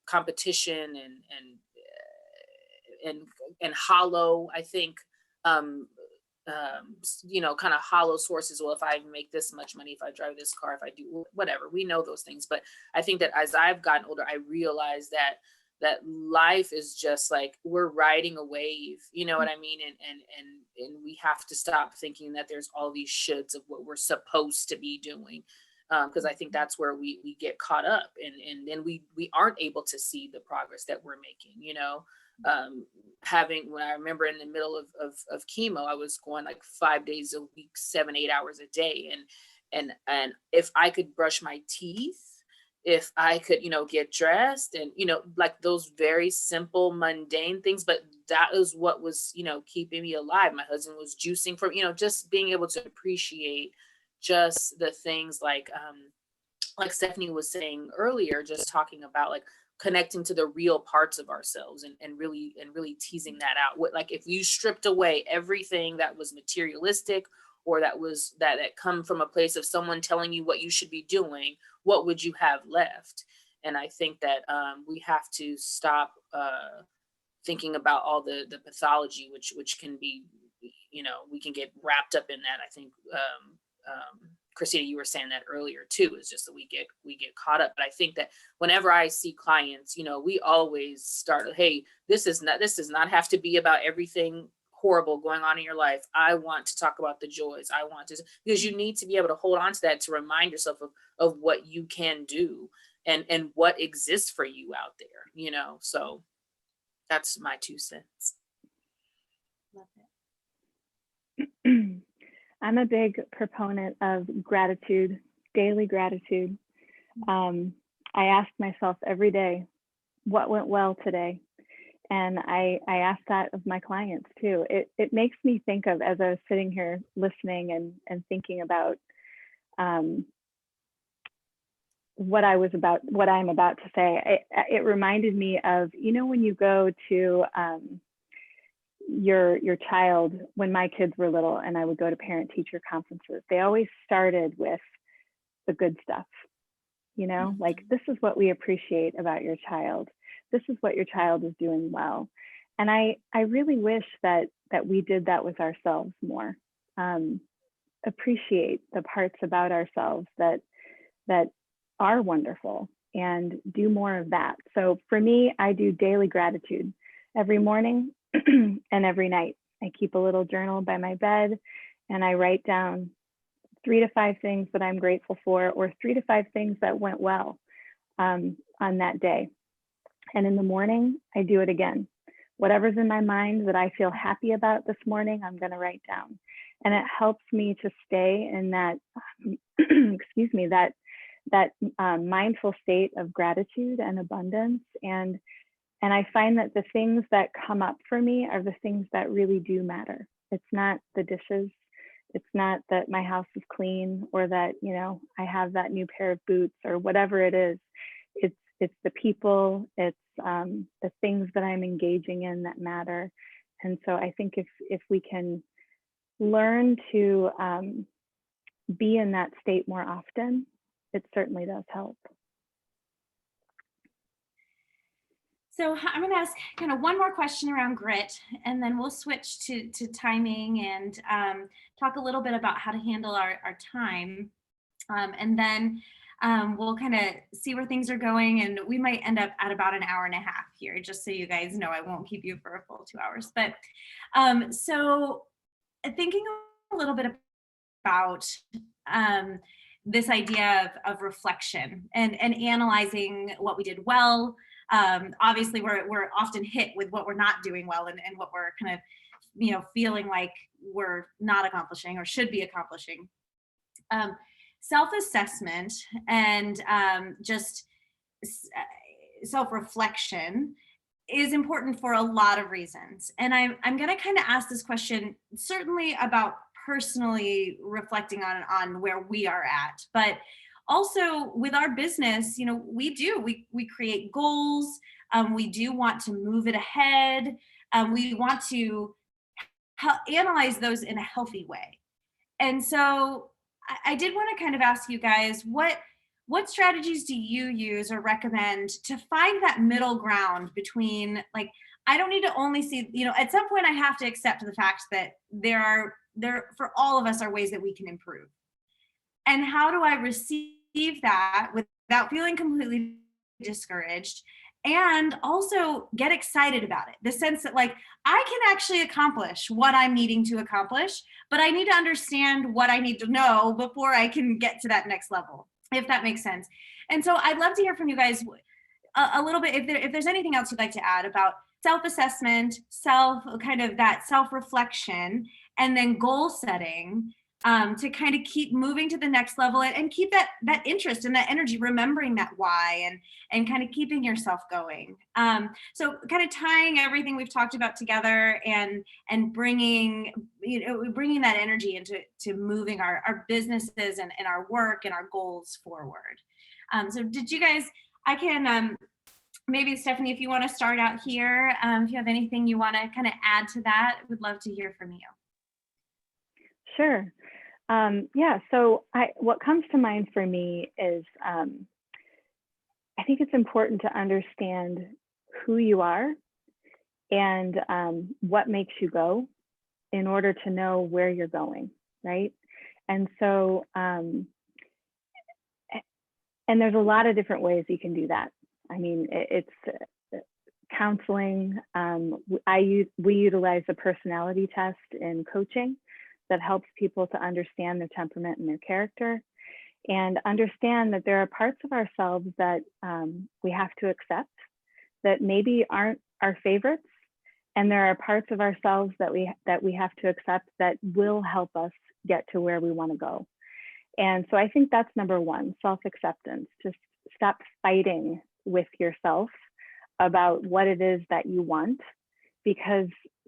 Speaker 4: competition and hollow, I think, you know, kind of hollow sources. Well, if I make this much money, if I drive this car, if I do whatever, we know those things. But I think that as I've gotten older, I realize that life is just like, we're riding a wave, you know what I mean? And we have to stop thinking that there's all these shoulds of what we're supposed to be doing. Because I think that's where we get caught up, and then we aren't able to see the progress that we're making, you know. When I remember in the middle of chemo, I was going like 5 days a week, 7-8 hours a day. And if I could brush my teeth, if I could, you know, get dressed, and, you know, like those very simple, mundane things, but that is what was, you know, keeping me alive. My husband was juicing from, you know, just being able to appreciate just the things like Stephanie was saying earlier, just talking about like connecting to the real parts of ourselves, and really teasing that out. What, like, if you stripped away everything that was materialistic, or that come from a place of someone telling you what you should be doing, what would you have left? And I think that we have to stop thinking about all the pathology, which can be, you know, we can get wrapped up in that. I think Christina, you were saying that earlier too, is just that we get caught up. But I think that whenever I see clients, you know, we always start, hey, this does not have to be about everything horrible going on in your life. I want to talk about the joys. Because you need to be able to hold on to that, to remind yourself of what you can do, and what exists for you out there, you know. So that's my 2 cents.
Speaker 1: Love it.
Speaker 2: I'm a big proponent of gratitude, daily gratitude. I ask myself every day, what went well today? And I ask that of my clients too. It makes me think of, as I was sitting here listening and thinking about what I'm about to say, it reminded me of, you know, when you go to your child, when my kids were little and I would go to parent teacher conferences, they always started with the good stuff, you know, like, this is what we appreciate about your child. This is what your child is doing well. And I really wish that we did that with ourselves more. appreciate the parts about ourselves that are wonderful and do more of that. So for me, I do daily gratitude every morning and every night. I keep a little journal by my bed and I write down 3 to 5 things that I'm grateful for, or 3 to 5 things that went well on that day. And in the morning, I do it again. Whatever's in my mind that I feel happy about this morning, I'm going to write down. And it helps me to stay in that, excuse me, that mindful state of gratitude and abundance. And I find that the things that come up for me are the things that really do matter. It's not the dishes. It's not that my house is clean, or that, you know, I have that new pair of boots, or whatever it is. It's the people, it's the things that I'm engaging in that matter. And so I think if we can learn to be in that state more often, it certainly does help.
Speaker 1: So I'm going to ask kind of one more question around grit, and then we'll switch to timing and talk a little bit about how to handle our time. And then we'll kind of see where things are going, and we might end up at about an hour and a half here, just so you guys know. I won't keep you for a full 2 hours. But so thinking a little bit about this idea of reflection and analyzing what we did well. Obviously, we're often hit with what we're not doing well, and what we're kind of, you know, feeling like we're not accomplishing or should be accomplishing. Self-assessment and just self-reflection is important for a lot of reasons. And I'm going to kind of ask this question certainly about personally reflecting on where we are at, but also with our business. You know, we create goals. We do want to move it ahead. We want to analyze those in a healthy way. And so I did want to kind of ask you guys, what strategies do you use or recommend to find that middle ground between, like, I don't need to only see, you know, at some point I have to accept the fact that there for all of us are ways that we can improve. And how do I receive that without feeling completely discouraged, and also get excited about it? The sense that, like, I can actually accomplish what I'm needing to accomplish, but I need to understand what I need to know before I can get to that next level, if that makes sense. And so I'd love to hear from you guys a little bit, if there's anything else you'd like to add about self-assessment, that self-reflection, and then goal setting, to kind of keep moving to the next level, and keep that interest and that energy, remembering that why, and kind of keeping yourself going. So kind of tying everything we've talked about together, and bringing that energy into moving our businesses and our work and our goals forward. So did you guys, I can, maybe Stephanie, if you want to start out here, if you have anything you want to kind of add to that, we'd love to hear from you.
Speaker 2: Sure. Yeah, so what comes to mind for me is, I think it's important to understand who you are and what makes you go, in order to know where you're going, right? And so, and there's a lot of different ways you can do that. I mean, it's counseling. We utilize a personality test in coaching that helps people to understand their temperament and their character, and understand that there are parts of ourselves that we have to accept that maybe aren't our favorites, and there are parts of ourselves that we have to accept that will help us get to where we want to go. And so I think that's number one, self-acceptance. Just stop fighting with yourself about what it is that you want, because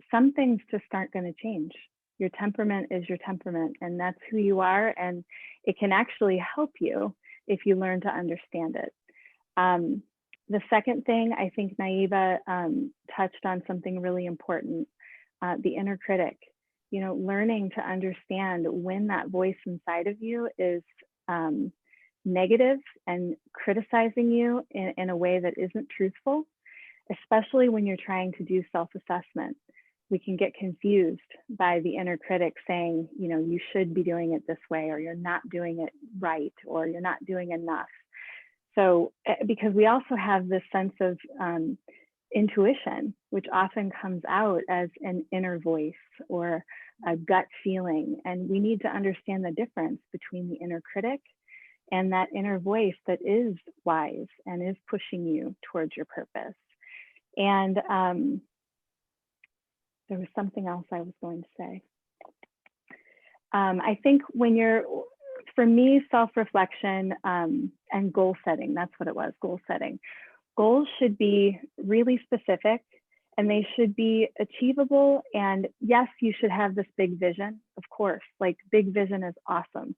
Speaker 2: some things just aren't going to change. Your temperament is your temperament, and that's who you are, and it can actually help you if you learn to understand it. The second thing, I think Naiba touched on something really important, the inner critic. You know, learning to understand when that voice inside of you is negative and criticizing you in a way that isn't truthful, especially when you're trying to do self-assessment. we can get confused by the inner critic saying, you know, you should be doing it this way, or you're not doing it right, or you're not doing enough. So, because we also have this sense of intuition, which often comes out as an inner voice or a gut feeling. And we need to understand the difference between the inner critic and that inner voice that is wise and is pushing you towards your purpose. And there was something else I was going to say. I think for me, self-reflection and goal setting, that's what it was, goal setting. Goals should be really specific and they should be achievable. And yes, you should have this big vision, of course, like big vision is awesome,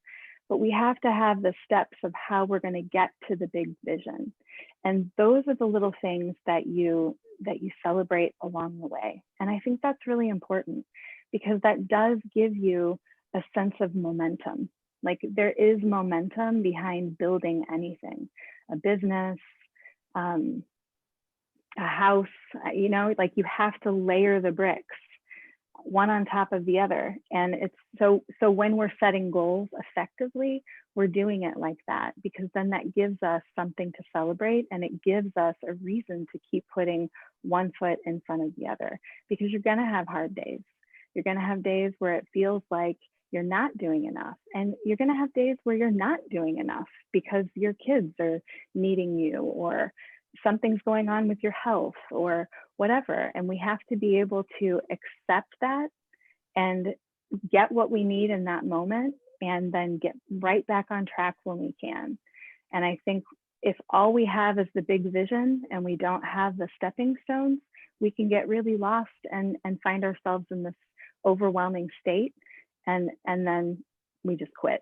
Speaker 2: but we have to have the steps of how we're going to get to the big vision. And those are the little things that you celebrate along the way. And I think that's really important because that does give you a sense of momentum. Like there is momentum behind building anything, a business, a house, you know, like you have to layer the bricks one on top of the other. And it's so when we're setting goals effectively, we're doing it like that, because then that gives us something to celebrate and it gives us a reason to keep putting one foot in front of the other, because you're going to have hard days. You're going to have days where it feels like you're not doing enough. And you're going to have days where you're not doing enough because your kids are needing you or something's going on with your health or whatever. And we have to be able to accept that and get what we need in that moment and then get right back on track when we can. And I think if all we have is the big vision and we don't have the stepping stones, we can get really lost and find ourselves in this overwhelming state. And then we just quit.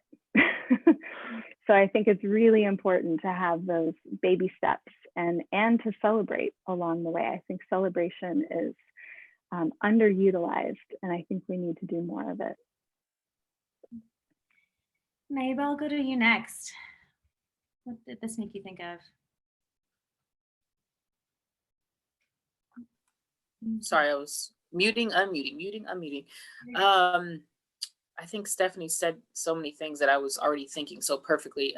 Speaker 2: So I think it's really important to have those baby steps and to celebrate along the way. I think celebration is underutilized, and I think we need to do more of it.
Speaker 1: Maybe I'll go to you next. What did this make you think of?
Speaker 4: Sorry, I was muting, unmuting. I think Stephanie said so many things that I was already thinking so perfectly.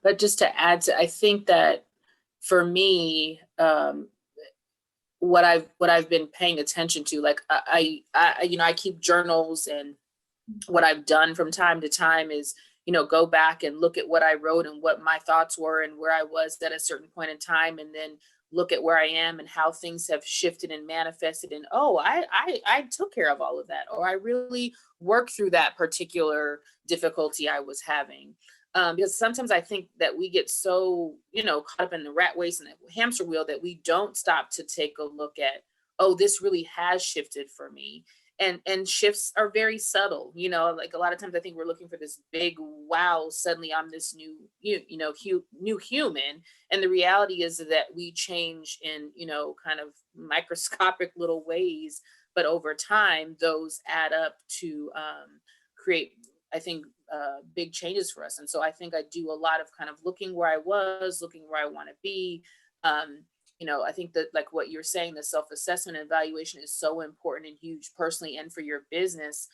Speaker 4: But just to add to, I think that for me, what I've been paying attention to, like I keep journals, and what I've done from time to time is, go back and look at what I wrote and what my thoughts were and where I was at a certain point in time, and then look at where I am and how things have shifted and manifested. And I took care of all of that, or I really worked through that particular difficulty I was having. Because sometimes I think that we get so, caught up in the rat race and the hamster wheel that we don't stop to take a look at, oh, this really has shifted for me. And shifts are very subtle, like a lot of times I think we're looking for this big, wow, suddenly I'm this new human. And the reality is that we change in, kind of microscopic little ways, but over time, those add up to create, I think, big changes for us. And so I think I do a lot of kind of looking where I was, looking where I want to be. I think that, like what you're saying, the self-assessment and evaluation is so important and huge personally and for your business.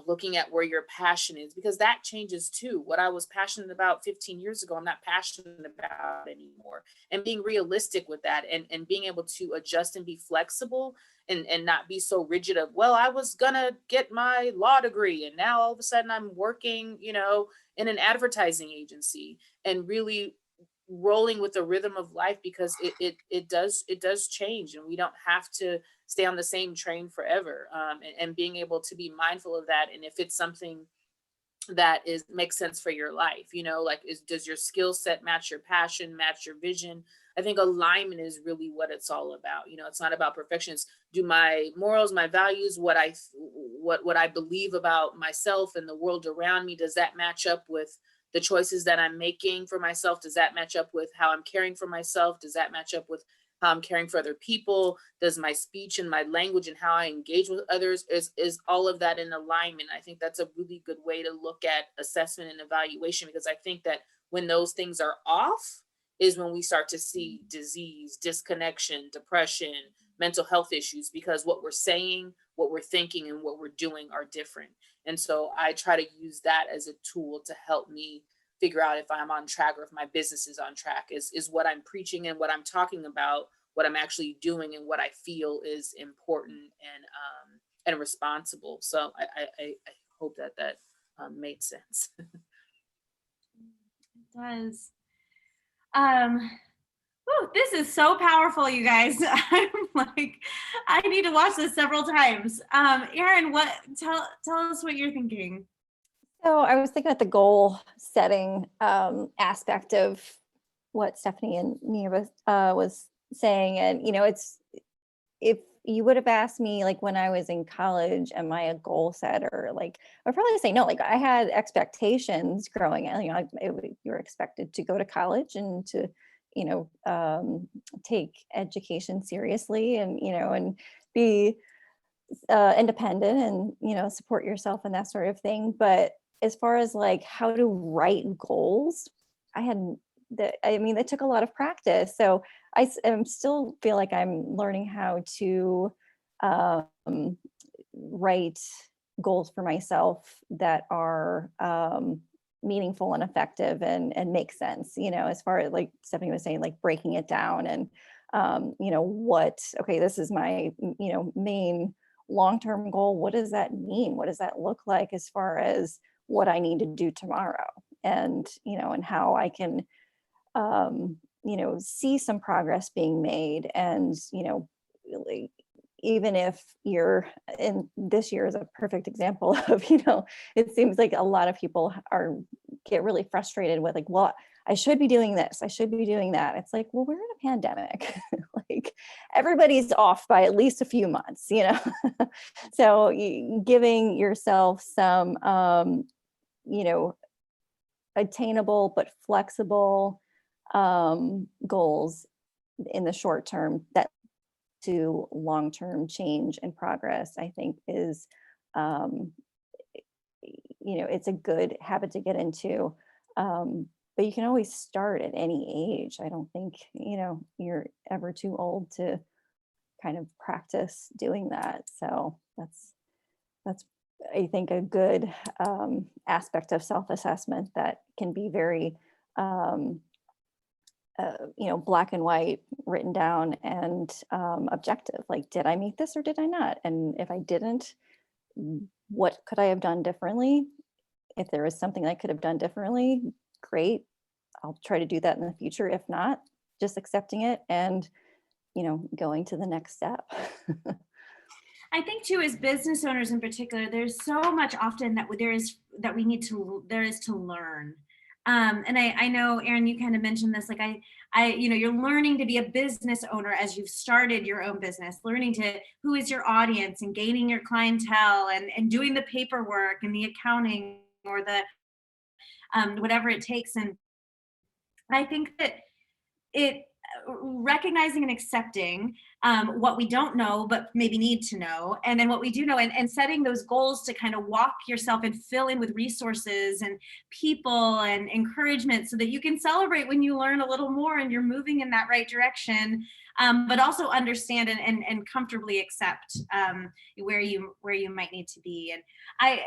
Speaker 4: Looking at where your passion is, because that changes too. What I was passionate about 15 years ago, I'm not passionate about anymore. And being realistic with that and being able to adjust and be flexible and not be so rigid of, well, I was gonna get my law degree and now all of a sudden I'm working, in an advertising agency, and really rolling with the rhythm of life, because it does change and we don't have to stay on the same train forever, and being able to be mindful of that. And if it's something that makes sense for your life, does your skill set match your passion, match your vision? I think alignment is really what it's all about. It's not about perfection. It's, do my morals, my values, what I believe about myself and the world around me, does that match up with the choices that I'm making for myself? Does that match up with how I'm caring for myself? Does that match up with how I'm caring for other people? Does my speech and my language and how I engage with others, is all of that in alignment? I think that's a really good way to look at assessment and evaluation, because I think that when those things are off is when we start to see disease, disconnection, depression, mental health issues, because what we're saying, what we're thinking, and what we're doing are different. And so I try to use that as a tool to help me figure out if I'm on track or if my business is on track. Is what I'm preaching and what I'm talking about, what I'm actually doing, and what I feel is important and responsible. So I hope that made sense.
Speaker 1: It does. Whew, this is so powerful, you guys. I'm like, I need to watch this several times. Erin, tell us what you're thinking.
Speaker 3: So I was thinking at the goal setting aspect of what Stephanie and Nia was saying, and it's, if you would have asked me like when I was in college, am I a goal setter? Like I'd probably say no. Like I had expectations growing up. You're expected to go to college and to take education seriously, and and be independent, and support yourself and that sort of thing. But as far as like how to write goals, it took a lot of practice. So I am still feel like I'm learning how to write goals for myself that are meaningful and effective and make sense, as far as like Stephanie was saying, like breaking it down and this is my main long-term goal. What does that mean? What does that look like as far as what I need to do tomorrow, and and how I can see some progress being made. And really, even if you're in, this year is a perfect example of it seems like a lot of people get really frustrated with like, well, I should be doing this, I should be doing that. It's like, well, we're in a pandemic. Like everybody's off by at least a few months, so giving yourself some attainable but flexible goals in the short term that to long-term change and progress, I think is it's a good habit to get into. But you can always start at any age. I don't think you're ever too old to kind of practice doing that. So that's I think a good aspect of self-assessment that can be very black and white, written down, and objective. Like, did I meet this or did I not? And if I didn't, what could I have done differently? If there was something I could have done differently, great. I'll try to do that in the future. If not, just accepting it and going to the next step.
Speaker 1: I think too, as business owners in particular, there's so much often that there is to learn. And I know, Erin, you kind of mentioned this, like you're learning to be a business owner as you've started your own business, learning to who is your audience and gaining your clientele and doing the paperwork and the accounting or the whatever it takes. And I think that recognizing and accepting what we don't know but maybe need to know, and then what we do know, and setting those goals to kind of walk yourself and fill in with resources and people and encouragement so that you can celebrate when you learn a little more and you're moving in that right direction, but also understand and comfortably accept where you might need to be. And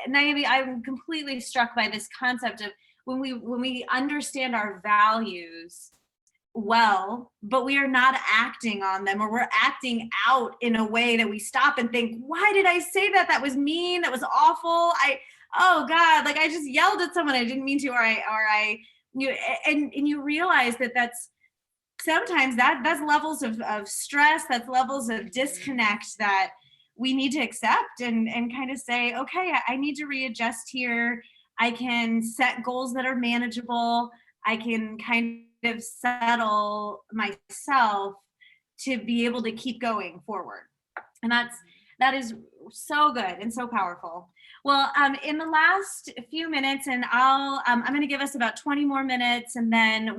Speaker 1: Naomi, I'm completely struck by this concept of when we understand our values well, but we are not acting on them, or we're acting out in a way that we stop and think, why did I say that? That was mean. That was awful. Oh God, like I just yelled at someone I didn't mean to, and you realize that's sometimes that's levels of stress, that's levels of disconnect that we need to accept and kind of say, okay, I need to readjust here. I can set goals that are manageable. I can kind of settle myself to be able to keep going forward. And that is so good and so powerful. Well, in the last few minutes, and I'm going to give us about 20 more minutes, and then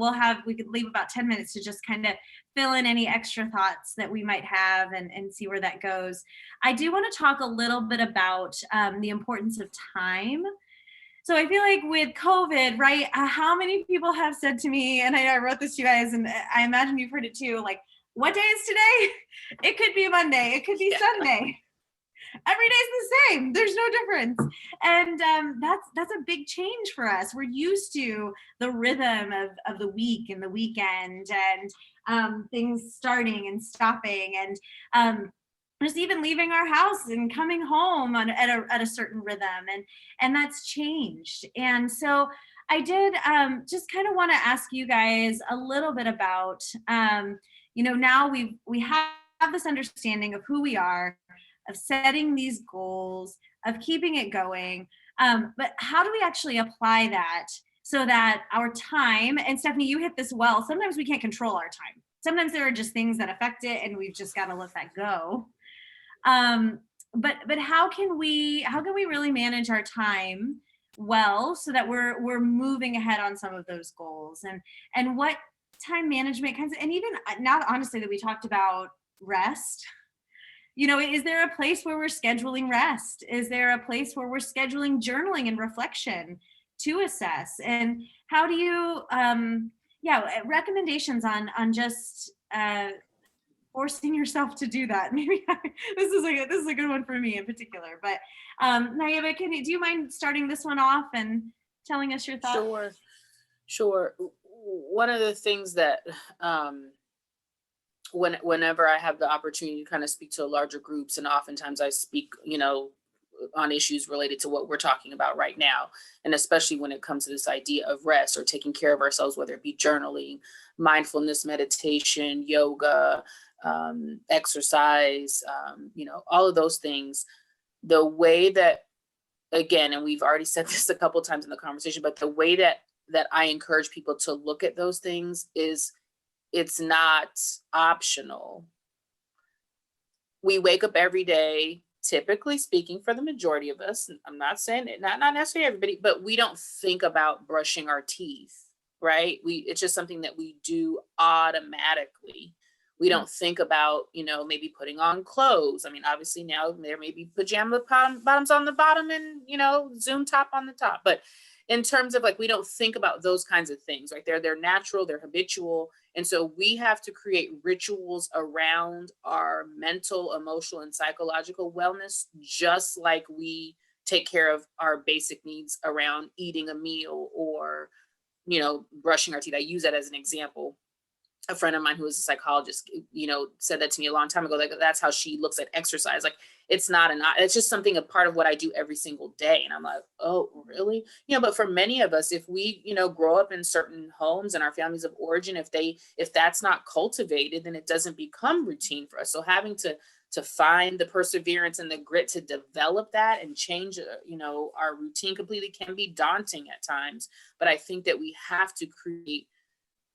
Speaker 1: we could leave about 10 minutes to just kind of fill in any extra thoughts that we might have and see where that goes. I do want to talk a little bit about the importance of time. So I feel like with COVID, right, how many people have said to me, and I wrote this to you guys, and I imagine you've heard it too, like, what day is today? It could be Monday. It could be Sunday. Every day's the same. There's no difference. And that's a big change for us. We're used to the rhythm of the week and the weekend and things starting and stopping and just even leaving our house and coming home at a certain rhythm, and that's changed. And so I did just kind of want to ask you guys a little bit about now we have this understanding of who we are, of setting these goals, of keeping it going, but how do we actually apply that so that our time, and Stephanie, you hit this well, sometimes we can't control our time. Sometimes there are just things that affect it and we've just got to let that go. But how can we really manage our time well so that we're moving ahead on some of those goals, and what time management kinds of, and even now honestly that we talked about rest, is there a place where we're scheduling rest? Is there a place where we're scheduling journaling and reflection to assess? And how do you recommendations on just forcing yourself to do that? Maybe this is a good one for me in particular. But Naiba, do you mind starting this one off and telling us your thoughts?
Speaker 4: Sure. One of the things that whenever I have the opportunity to kind of speak to larger groups, and oftentimes I speak, on issues related to what we're talking about right now. And especially when it comes to this idea of rest or taking care of ourselves, whether it be journaling, mindfulness, meditation, yoga, exercise, all of those things. The way that, again, and we've already said this a couple of times in the conversation, but the way that I encourage people to look at those things is it's not optional. We wake up every day, typically speaking, for the majority of us, I'm not saying it, not necessarily everybody, but we don't think about brushing our teeth, right? It's just something that we do automatically. We don't think about, maybe putting on clothes. I mean, obviously now there may be pajama bottoms on the bottom and, Zoom top on the top. But in terms of we don't think about those kinds of things, right? They're natural, they're habitual. And so we have to create rituals around our mental, emotional, and psychological wellness, just like we take care of our basic needs around eating a meal or, brushing our teeth. I use that as an example. A friend of mine who is a psychologist, said that to me a long time ago. That's how she looks at exercise. It's just something, a part of what I do every single day. And I'm like, oh, really? But for many of us, if we, grow up in certain homes and our families of origin, if that's not cultivated, then it doesn't become routine for us. So having to find the perseverance and the grit to develop that and change, our routine completely can be daunting at times. But I think that we have to create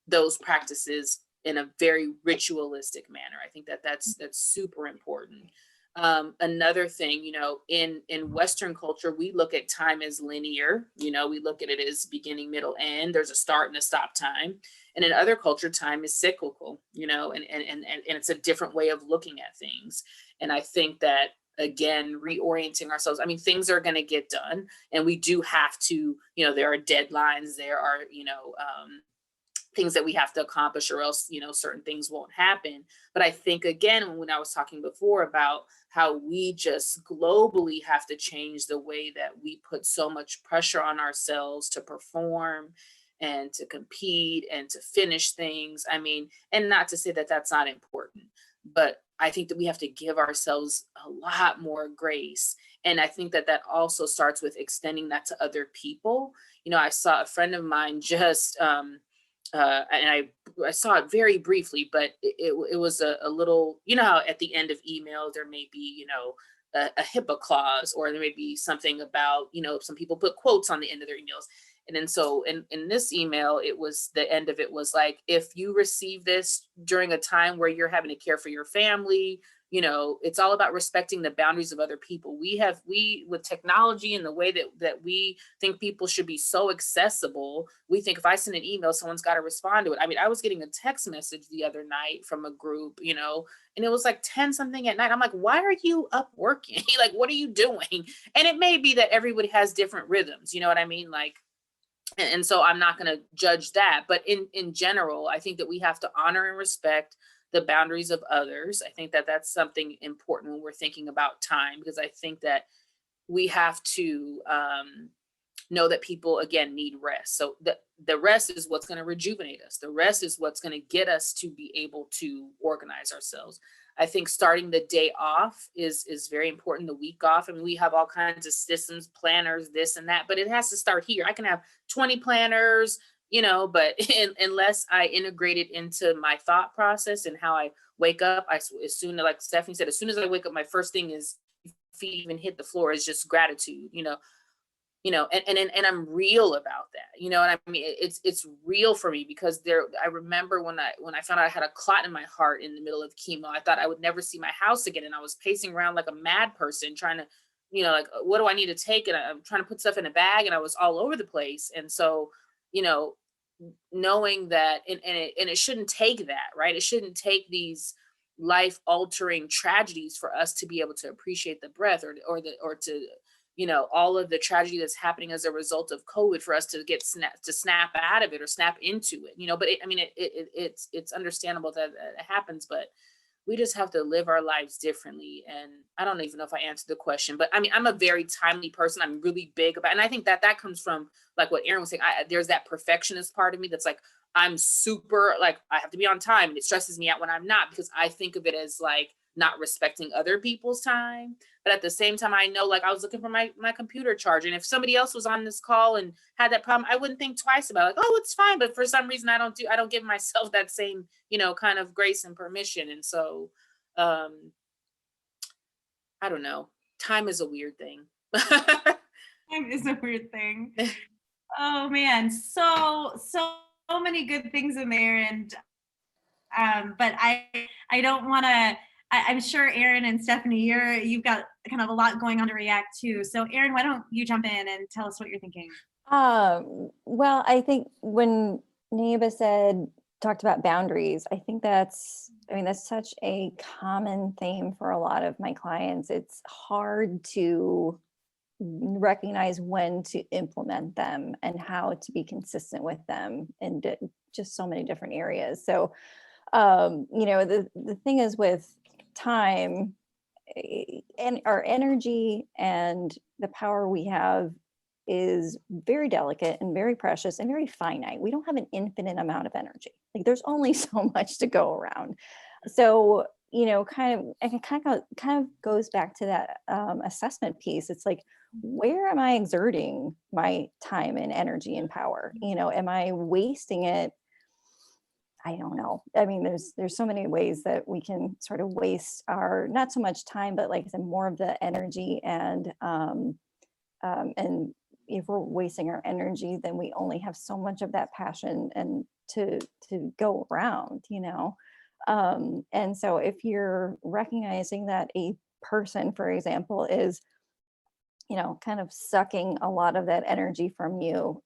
Speaker 4: those practices in a very ritualistic manner. I think that's super important. Another thing, in Western culture, we look at time as linear. We look at it as beginning, middle, end. There's a start and a stop time. And in other culture, time is cyclical, and it's a different way of looking at things. And I think that, again, reorienting ourselves, I mean, things are going to get done, and we do have to, there are deadlines, there are, things that we have to accomplish, or else, certain things won't happen. But I think, again, when I was talking before about how we just globally have to change the way that we put so much pressure on ourselves to perform and to compete and to finish things. I mean, and not to say that that's not important, but I think that we have to give ourselves a lot more grace. And I think that also starts with extending that to other people. I saw a friend of mine just, and I saw it very briefly, but it was a little, how at the end of emails there may be, a HIPAA clause, or there may be something about, some people put quotes on the end of their emails. And then so in this email, the end of it was like, if you receive this during a time where you're having to care for your family, it's all about respecting the boundaries of other people. We with technology and the way that we think people should be so accessible, we think if I send an email, someone's got to respond to it. I mean, I was getting a text message the other night from a group, and it was like 10 something at night. I'm like, why are you up working? Like, what are you doing? And it may be that everybody has different rhythms. You know what I mean? And so I'm not going to judge that. But in general, I think that we have to honor and respect the boundaries of others. I think that that's something important when we're thinking about time, because I think that we have to know that people again need rest. So the rest is what's going to rejuvenate us. The rest is what's going to get us to be able to organize ourselves. I think starting the day off is very important. The week off. I mean, we have all kinds of systems, planners, this and that, but it has to start here. I can have 20 planners, but unless I integrate it into my thought process and how I wake up, as soon as, like Stephanie said, as soon as I wake up, my first thing is, feet even hit the floor, is just gratitude, and I'm real about that, and I mean, it's real for me, because I remember when I found out I had a clot in my heart in the middle of chemo, I thought I would never see my house again. And I was pacing around like a mad person trying to, like, what do I need to take? And I'm trying to put stuff in a bag, and I was all over the place. And so, knowing that, and it shouldn't take that, right? It shouldn't take these life altering tragedies for us to be able to appreciate the breath, or to all of the tragedy that's happening as a result of COVID, for us to snap out of it or snap into it, but it's understandable that it happens, but we just have to live our lives differently. And I don't even know if I answered the question, but I mean, I'm a very timely person. I'm really big about, and I think that comes from, like what Erin was saying, there's that perfectionist part of me that's like, I'm super, like, I have to be on time, and it stresses me out when I'm not, because I think of it as like not respecting other people's time. But at the same time, I know, like, I was looking for my computer charger, and if somebody else was on this call and had that problem, I wouldn't think twice about it. Like, oh, it's fine. But for some reason, I don't give myself that same, kind of grace and permission. And so, I don't know. Time is a weird thing.
Speaker 1: Time is a weird thing. Oh man, so many good things in there, and but I don't want to. I'm sure Erin and Stephanie, you've got kind of a lot going on to react to. So Erin, why don't you jump in and tell us what you're thinking?
Speaker 3: Well, I think when Naiba talked about boundaries, I think that's such a common theme for a lot of my clients. It's hard to recognize when to implement them and how to be consistent with them in just so many different areas. So, the thing is with time and our energy and the power we have is very delicate and very precious and very finite. We don't have an infinite amount of energy. Like, there's only so much to go around. So, kind of goes back to that assessment piece. It's like, where am I exerting my time and energy and power? Am I wasting it? I don't know. I mean, there's so many ways that we can sort of waste our, not so much time, but like I said, more of the energy. And if we're wasting our energy, then we only have so much of that passion and to go around, And so if you're recognizing that a person, for example, is, kind of sucking a lot of that energy from you,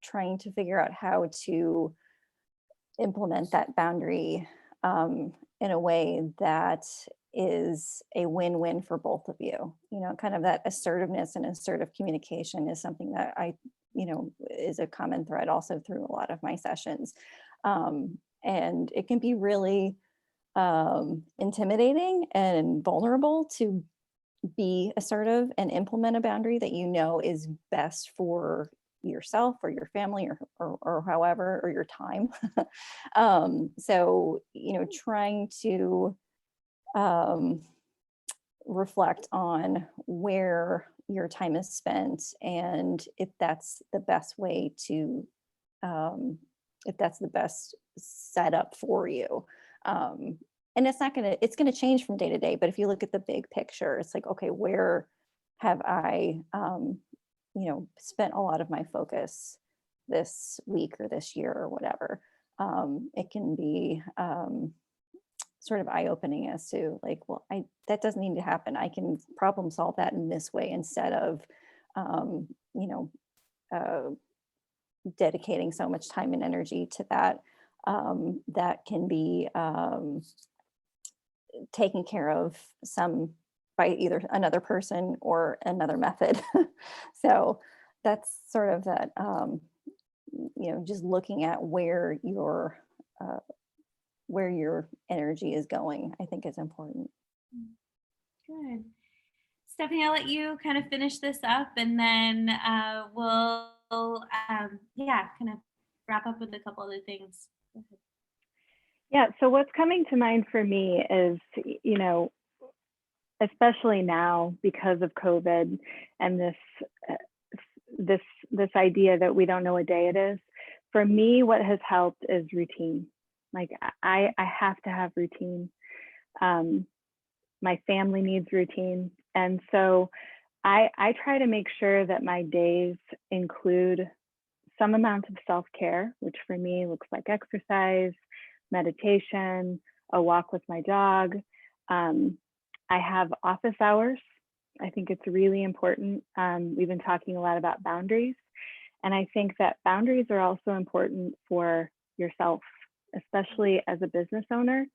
Speaker 3: trying to figure out how to implement that boundary in a way that is a win-win for both of you. Kind of that assertiveness and assertive communication is something that is a common thread also through a lot of my sessions. And it can be really intimidating and vulnerable to be assertive and implement a boundary that is best for yourself or your family or however, or your time. So, trying to reflect on where your time is spent and if that's the best way to, if that's the best setup for you. And it's going to change from day to day, but if you look at the big picture, it's like, okay, where have I, spent a lot of my focus this week or this year or whatever. It can be sort of eye-opening as to like, well, that doesn't need to happen. I can problem solve that in this way instead of, dedicating so much time and energy to that. That can be taken care of by either another person or another method. So that's sort of that, just looking at where your where your energy is going, I think is important.
Speaker 1: Good. Stephanie, I'll let you kind of finish this up, and then we'll, yeah, kind of wrap up with a couple other things. Go ahead.
Speaker 2: Yeah, so what's coming to mind for me is, you know, especially now because of COVID and uh, this idea that we don't know what day it is. For me, what has helped is routine. Like I have to have routine. My family needs routine, and so I try to make sure that my days include some amount of self-care, which for me looks like exercise, meditation, a walk with my dog. I have office hours. I think it's really important. We've been talking a lot about boundaries, and I think that boundaries are also important for yourself, especially as a business owner,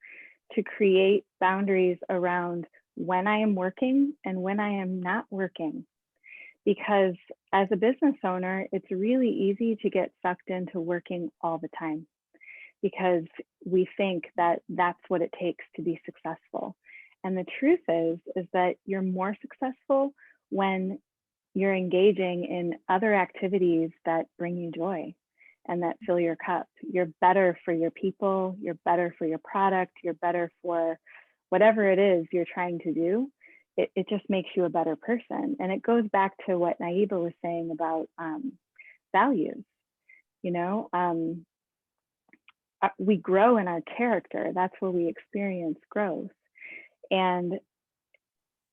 Speaker 2: to create boundaries around when I am working and when I am not working. Because as a business owner, it's really easy to get sucked into working all the time because we think that that's what it takes to be successful. And the truth is that you're more successful when you're engaging in other activities that bring you joy and that fill your cup. You're better for your people, you're better for your product, you're better for whatever it is you're trying to do. It just makes you a better person. And it goes back to what Naiba was saying about values. You know, we grow in our character. That's where we experience growth. And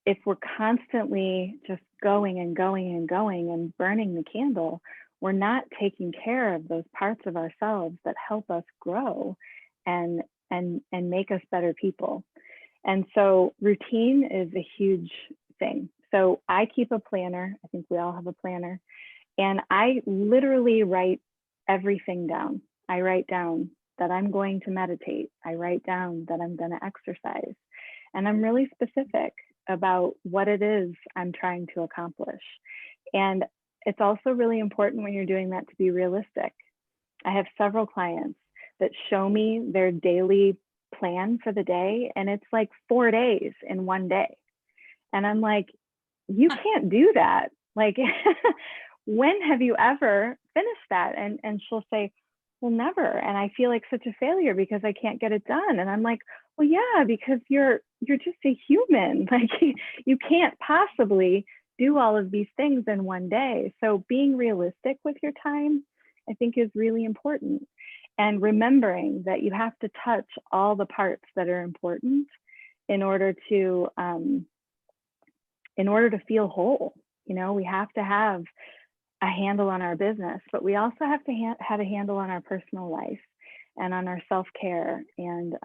Speaker 2: if we're constantly just going and going and going and burning the candle, we're not taking care of those parts of ourselves that help us grow and make us better people. And so routine is a huge thing. So I keep a planner. I think we all have a planner. And I literally write everything down. I write down that I'm going to meditate. I write down that I'm going to exercise. And I'm really specific about what it is I'm trying to accomplish. And it's also really important when you're doing that to be realistic. I have several clients that show me their daily plan for the day, and it's like 4 days in one day. And I'm like, you can't do that. Like, when have you ever finished that? And she'll say, well, never. And I feel like such a failure because I can't get it done. And I'm like, well, yeah, because you're just a human. Like, you can't possibly do all of these things in one day. So being realistic with your time, I think, is really important. And remembering that you have to touch all the parts that are important in order to feel whole. You know, we have to have a handle on our business, but we also have to have a handle on our personal life and on our self-care and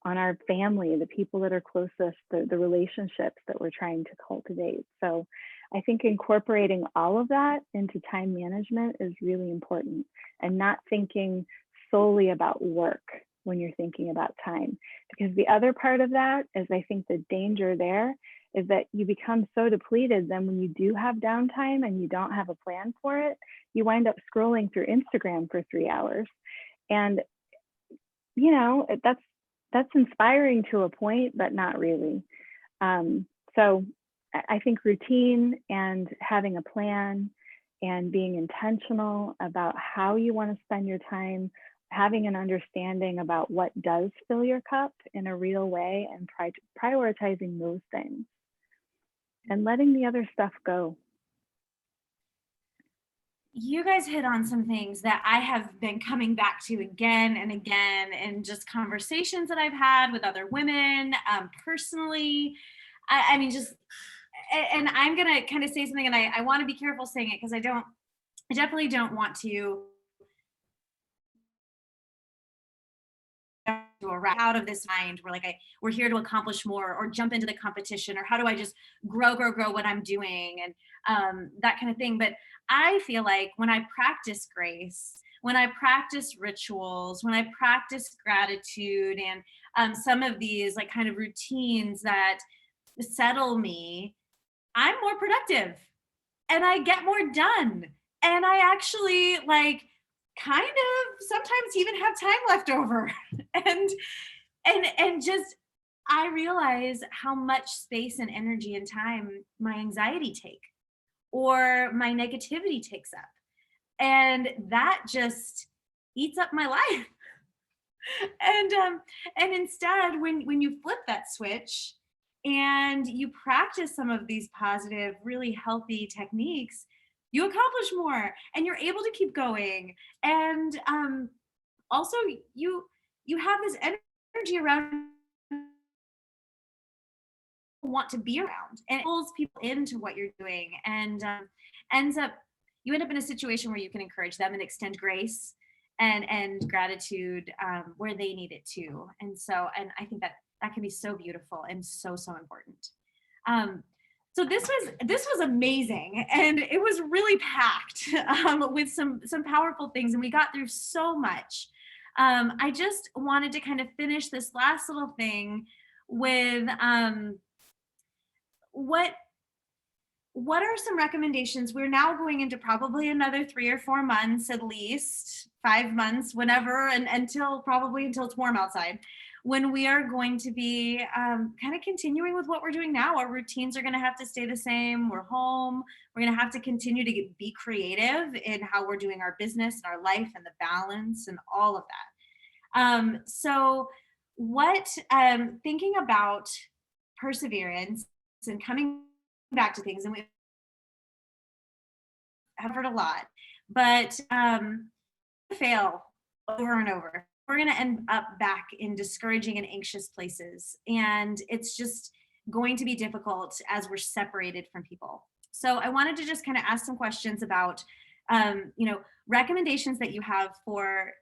Speaker 2: on our family, the people that are closest, the relationships that we're trying to cultivate. So I think incorporating all of that into time management is really important, and not thinking solely about work when you're thinking about time. Because the other part of that is, I think the danger there is that you become so depleted, then when you do have downtime and you don't have a plan for it, you wind up scrolling through Instagram for 3 hours. And, you know, that's inspiring to a point, but not really. So I think routine and having a plan and being intentional about how you want to spend your time, having an understanding about what does fill your cup in a real way, and prioritizing those things and letting the other stuff go.
Speaker 1: You guys hit on some things that I have been coming back to again and again in just conversations that I've had with other women, personally. I mean, just, and I'm going to kind of say something, and I want to be careful saying it because I definitely don't want to out of this mind where like we're here to accomplish more or jump into the competition, or how do I just grow what I'm doing, and that kind of thing. But I feel like when I practice grace, when I practice rituals, when I practice gratitude, and some of these like kind of routines that settle me, I'm more productive and I get more done. And I actually like kind of sometimes even have time left over. and and just I realize how much space and energy and time my anxiety take or my negativity takes up. And that just eats up my life. And instead, when you flip that switch and you practice some of these positive, really healthy techniques, you accomplish more and you're able to keep going. And also you have this energy around want to be around, and it pulls people into what you're doing, and ends up you end up in a situation where you can encourage them and extend grace and gratitude where they need it too. And I think that that can be so beautiful and so important. um, so this was amazing, and it was really packed with some powerful things, and we got through so much. I just wanted to kind of finish this last little thing with what what are some recommendations? We're now going into probably another 3 or 4 months, at least 5 months, whenever, and until it's warm outside, when we are going to be kind of continuing with what we're doing now. Our routines are going to have to stay the same. We're home. We're going to have to continue to be creative in how we're doing our business and our life and the balance and all of that. So, what thinking about perseverance and coming back to things, and we have heard a lot, but fail over and over, we're going to end up back in discouraging and anxious places, and it's just going to be difficult as we're separated from people. So I wanted to just kind of ask some questions about recommendations that you have for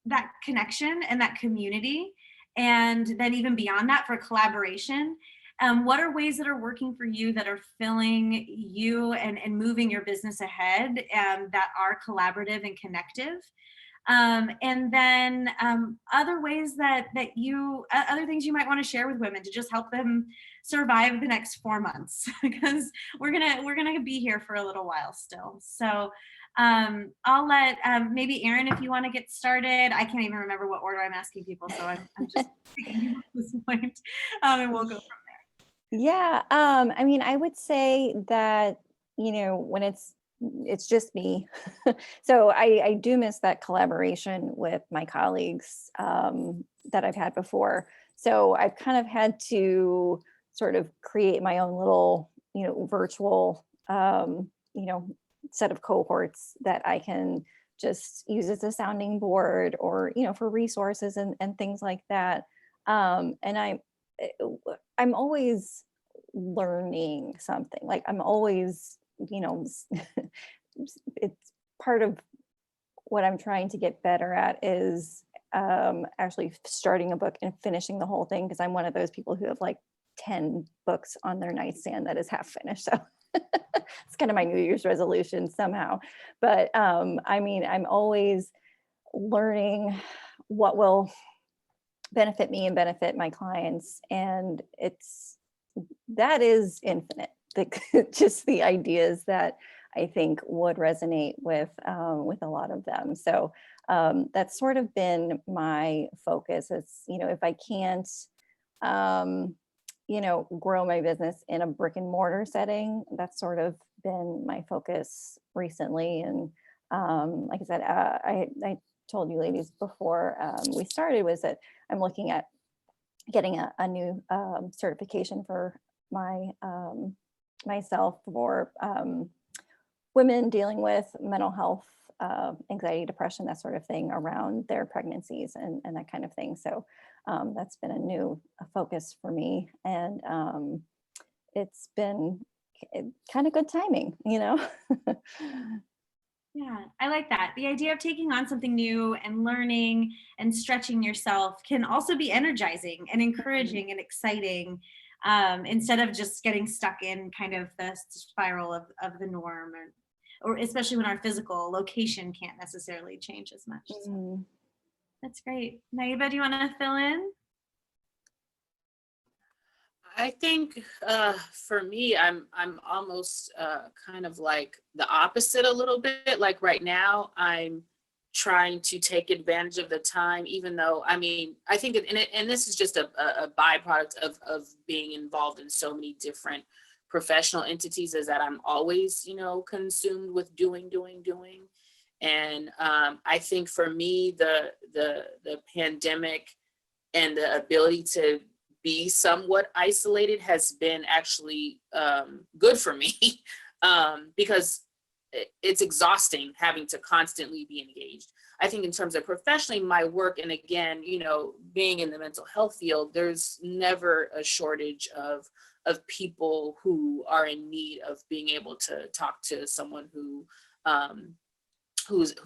Speaker 1: that connection and that community, and then even beyond that for collaboration. What are ways that are working for you, that are filling you and moving your business ahead, that are collaborative and connective? And then other ways other things you might want to share with women to just help them survive the next 4 months, because we're gonna be here for a little while still. So I'll let maybe Erin, if you want to get started. I can't even remember what order I'm asking people, so I'm just thinking at this point, and we'll go from
Speaker 3: Yeah, I mean, I would say that, when it's just me. So I do miss that collaboration with my colleagues that I've had before. So I've kind of had to sort of create my own little, virtual, set of cohorts that I can just use as a sounding board, or, for resources and things like that. And eh, I'm always learning something. Like I'm always, it's part of what I'm trying to get better at is actually starting a book and finishing the whole thing, because I'm one of those people who have like 10 books on their nightstand that is half finished. So it's kind of my New Year's resolution somehow. But I mean, I'm always learning what will benefit me and benefit my clients. And that is infinite. Just the ideas that I think would resonate with a lot of them. So that's sort of been my focus. It's, if I can't, grow my business in a brick and mortar setting, that's sort of been my focus recently. And like I said, I told you ladies before we started, was that I'm looking at getting a new certification for myself for women dealing with mental health, anxiety, depression, that sort of thing around their pregnancies and that kind of thing. So that's been a focus for me, and it's been kind of good timing.
Speaker 1: Yeah, I like that. The idea of taking on something new and learning and stretching yourself can also be energizing and encouraging and exciting, instead of just getting stuck in kind of the spiral of the norm, or especially when our physical location can't necessarily change as much. So
Speaker 3: Mm.
Speaker 1: that's great. Naiba, do you want to fill in?
Speaker 4: I think for me, I'm almost kind of like the opposite a little bit. Like right now, I'm trying to take advantage of the time, even though, I mean, I think, and this is just a byproduct of being involved in so many different professional entities, is that I'm always, consumed with doing. And I think for me, the pandemic and the ability to be somewhat isolated has been actually good for me because it's exhausting having to constantly be engaged. I think in terms of professionally, my work, and again, being in the mental health field, there's never a shortage of people who are in need of being able to talk to someone who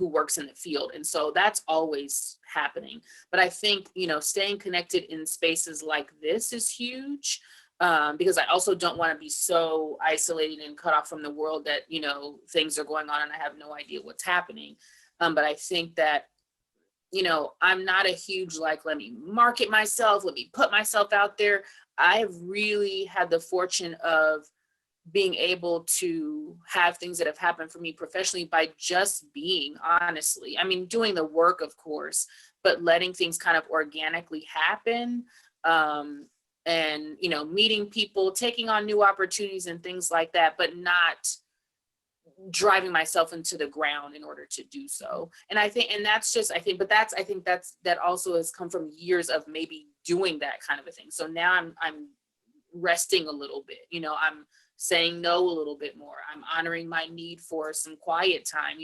Speaker 4: works in the field. And so that's always happening. But I think, staying connected in spaces like this is huge. Because I also don't want to be so isolated and cut off from the world that, things are going on and I have no idea what's happening. But I think that, I'm not a huge, let me market myself, let me put myself out there. I've really had the fortune of being able to have things that have happened for me professionally by just being, honestly. I mean, doing the work, of course, but letting things kind of organically happen. And, meeting people, taking on new opportunities and things like that, but not driving myself into the ground in order to do so. And I think that also has come from years of maybe doing that kind of a thing. So now I'm resting a little bit, I'm saying no a little bit more. I'm honoring my need for some quiet time,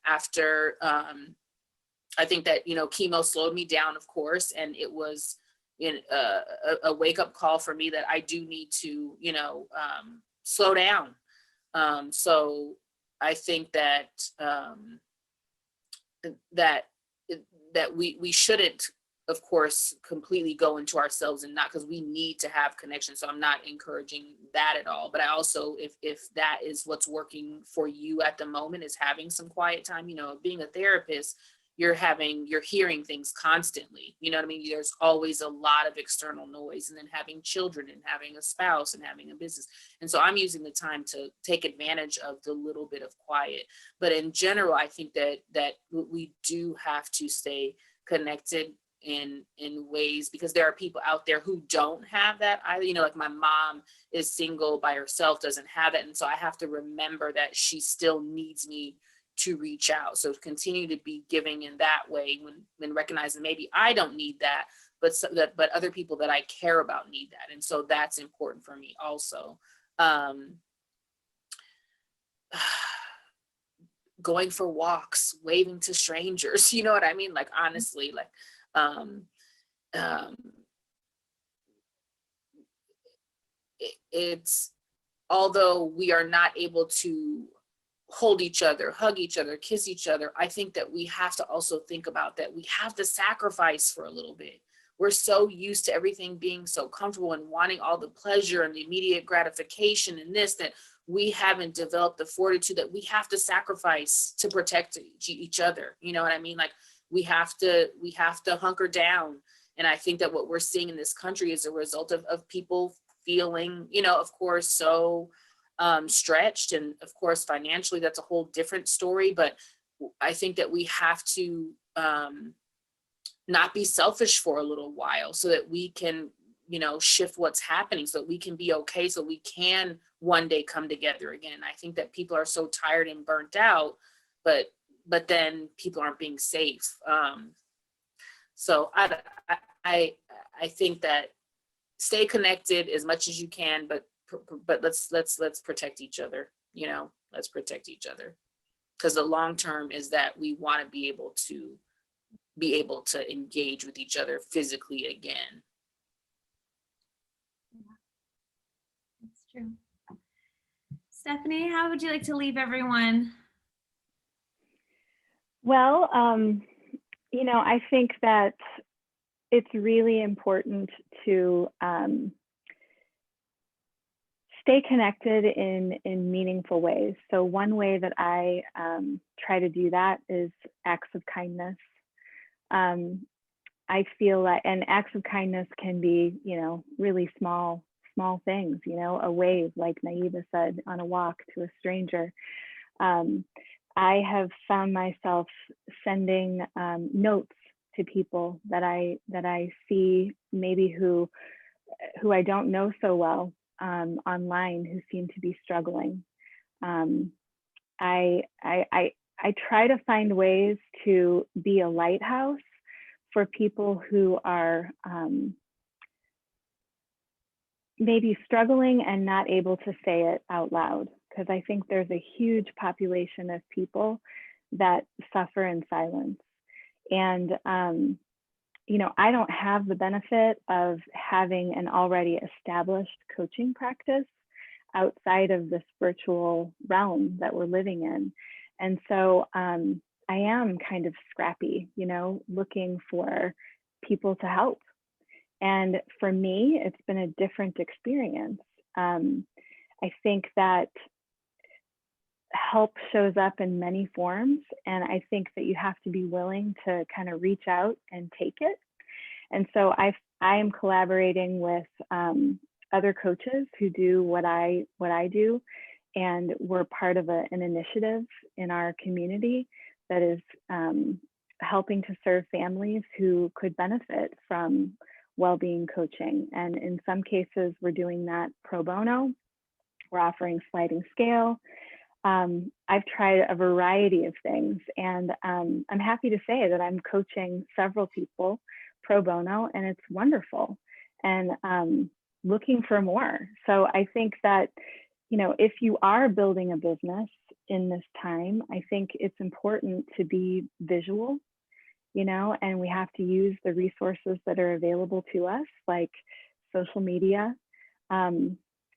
Speaker 4: after, I think that, chemo slowed me down, of course, and it was a wake-up call for me that I do need to, slow down. So I think that we shouldn't, of course, completely go into ourselves, and not, because we need to have connection. So I'm not encouraging that at all. But I also, if that is what's working for you at the moment, is having some quiet time, being a therapist, you're hearing things constantly, you know what I mean? There's always a lot of external noise, and then having children and having a spouse and having a business. And so I'm using the time to take advantage of the little bit of quiet. But in general, I think that we do have to stay connected in ways, because there are people out there who don't have that either. Like my mom is single by herself, doesn't have it. And so I have to remember that she still needs me to reach out. So continue to be giving in that way, when recognizing maybe I don't need that, but other people that I care about need that. And so that's important for me also. Going for walks, waving to strangers, you know what I mean? Like, honestly, it's, although we are not able to hold each other, hug each other, kiss each other, I think that we have to also think about that we have to sacrifice for a little bit. We're so used to everything being so comfortable and wanting all the pleasure and the immediate gratification and this, that we haven't developed the fortitude that we have to sacrifice to protect each other. You know what I mean? Like, we have to hunker down. And I think that what we're seeing in this country is a result of people feeling, of course, so stretched. And of course, financially, that's a whole different story. But I think that we have to not be selfish for a little while, so that we can, shift what's happening, so that we can be okay, so we can one day come together again. I think that people are so tired and burnt out, but then people aren't being safe. So I think that stay connected as much as you can, but let's protect each other. Let's protect each other, because the long term is that we want to be able to engage with each other physically again.
Speaker 1: That's true. Stephanie, how would you like to leave everyone?
Speaker 2: Well, I think that it's really important to stay connected in meaningful ways. So one way that I try to do that is acts of kindness. I feel that, and acts of kindness can be, really small things, a wave, like Naiba said, on a walk to a stranger. I have found myself sending notes to people that I see maybe who I don't know so well online, who seem to be struggling. Um, I try to find ways to be a lighthouse for people who are maybe struggling and not able to say it out loud, because I think there's a huge population of people that suffer in silence. And you know, I don't have the benefit of having an already established coaching practice outside of this virtual realm that we're living in. And so I am kind of scrappy, you know, looking for people to help. And for me, it's been a different experience. I think that help shows up in many forms. And I think that you have to be willing to kind of reach out and take it. And so I am collaborating with other coaches who do what I do. And we're part of an initiative in our community that is helping to serve families who could benefit from well-being coaching. And in some cases, we're doing that pro bono. We're offering sliding scale. I've tried a variety of things, and I'm happy to say that I'm coaching several people pro bono, and it's wonderful, and looking for more. So I think that, you know, if you are building a business in this time, I think it's important to be visual, you know, and we have to use the resources that are available to us, like social media.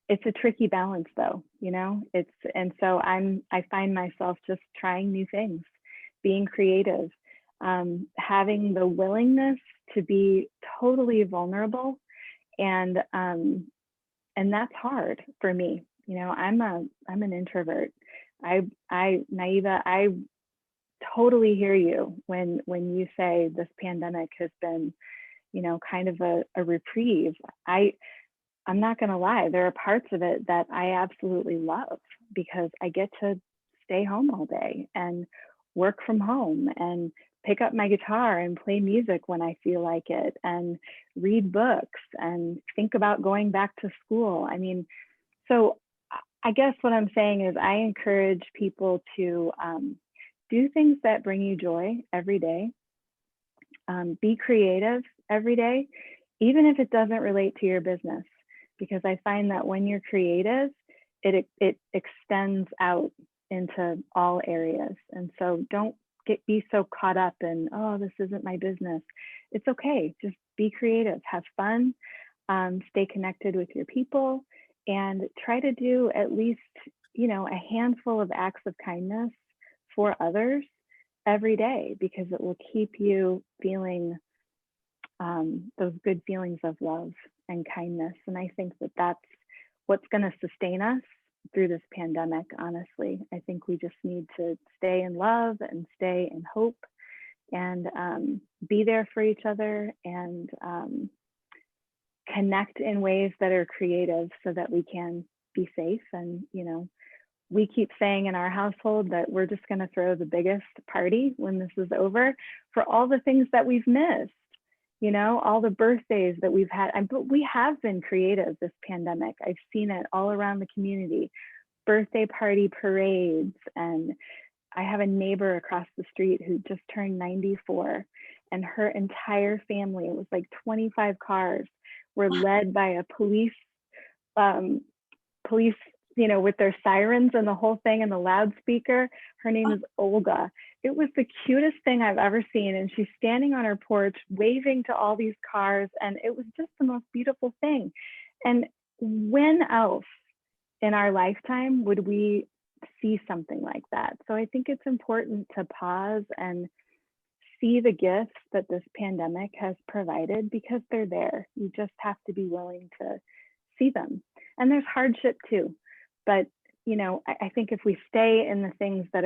Speaker 2: It's a tricky balance though, you know, and so I find myself just trying new things, being creative, having the willingness to be totally vulnerable. And that's hard for me. You know, I'm an introvert. Naiva, I totally hear you when you say this pandemic has been, you know, kind of a reprieve. I'm not going to lie, there are parts of it that I absolutely love, because I get to stay home all day and work from home and pick up my guitar and play music when I feel like it, and read books and think about going back to school. I mean, so I guess what I'm saying is I encourage people to do things that bring you joy every day. Be creative every day, even if it doesn't relate to your business, because I find that when you're creative, it extends out into all areas. And so don't be so caught up in, oh, this isn't my business. It's okay. Just be creative, have fun, stay connected with your people, and try to do at least, you know, a handful of acts of kindness for others every day, because it will keep you feeling those good feelings of love and kindness. And I think that that's what's going to sustain us through this pandemic, honestly. I think we just need to stay in love and stay in hope, and be there for each other, and connect in ways that are creative so that we can be safe. And, you know, we keep saying in our household that we're just going to throw the biggest party when this is over, for all the things that we've missed, you know, all the birthdays that we've had. But we have been creative this pandemic. I've seen it all around the community, birthday party parades. And I have a neighbor across the street who just turned 94, and her entire family, it was like 25 cars, were led by a police, you know, with their sirens and the whole thing and the loudspeaker. Her name is Olga. It was the cutest thing I've ever seen. And she's standing on her porch waving to all these cars. And it was just the most beautiful thing. And when else in our lifetime would we see something like that? So I think it's important to pause and see the gifts that this pandemic has provided, because they're there. You just have to be willing to see them. And there's hardship too. But, you know, I think if we stay in the things that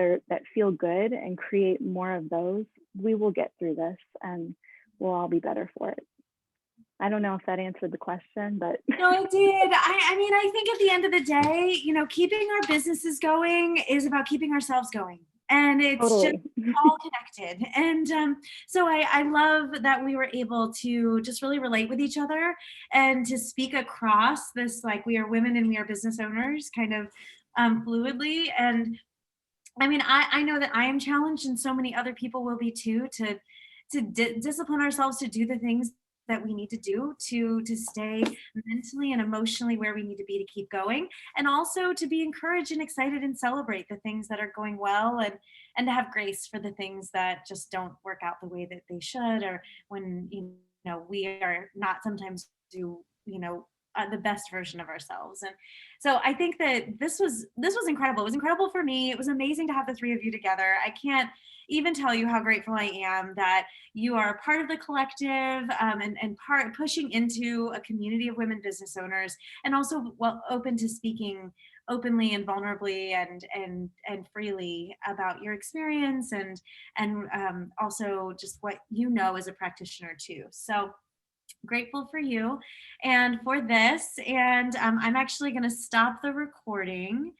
Speaker 2: feel good and create more of those, we will get through this, and we'll all be better for it. I don't know if that answered the question, but.
Speaker 1: No, it did. I mean, I think at the end of the day, you know, keeping our businesses going is about keeping ourselves going. and it's just
Speaker 2: Totally.
Speaker 1: all connected. And so I love that we were able to just really relate with each other and to speak across this, like, we are women and we are business owners kind of fluidly. And I mean, I know that I am challenged, and so many other people will be too, to discipline ourselves to do the things that we need to do to stay mentally and emotionally where we need to be to keep going, and also to be encouraged and excited and celebrate the things that are going well, and to have grace for the things that just don't work out the way that they should, or when we are not sometimes do the best version of ourselves. And so I think that this was incredible. It was incredible for me. It was amazing to have the three of you together. I can't even tell you how grateful I am that you are part of the collective, and part pushing into a community of women business owners, and also open to speaking openly and vulnerably and freely about your experience, and also just what you know as a practitioner too. So grateful for you and for this. And I'm actually going to stop the recording.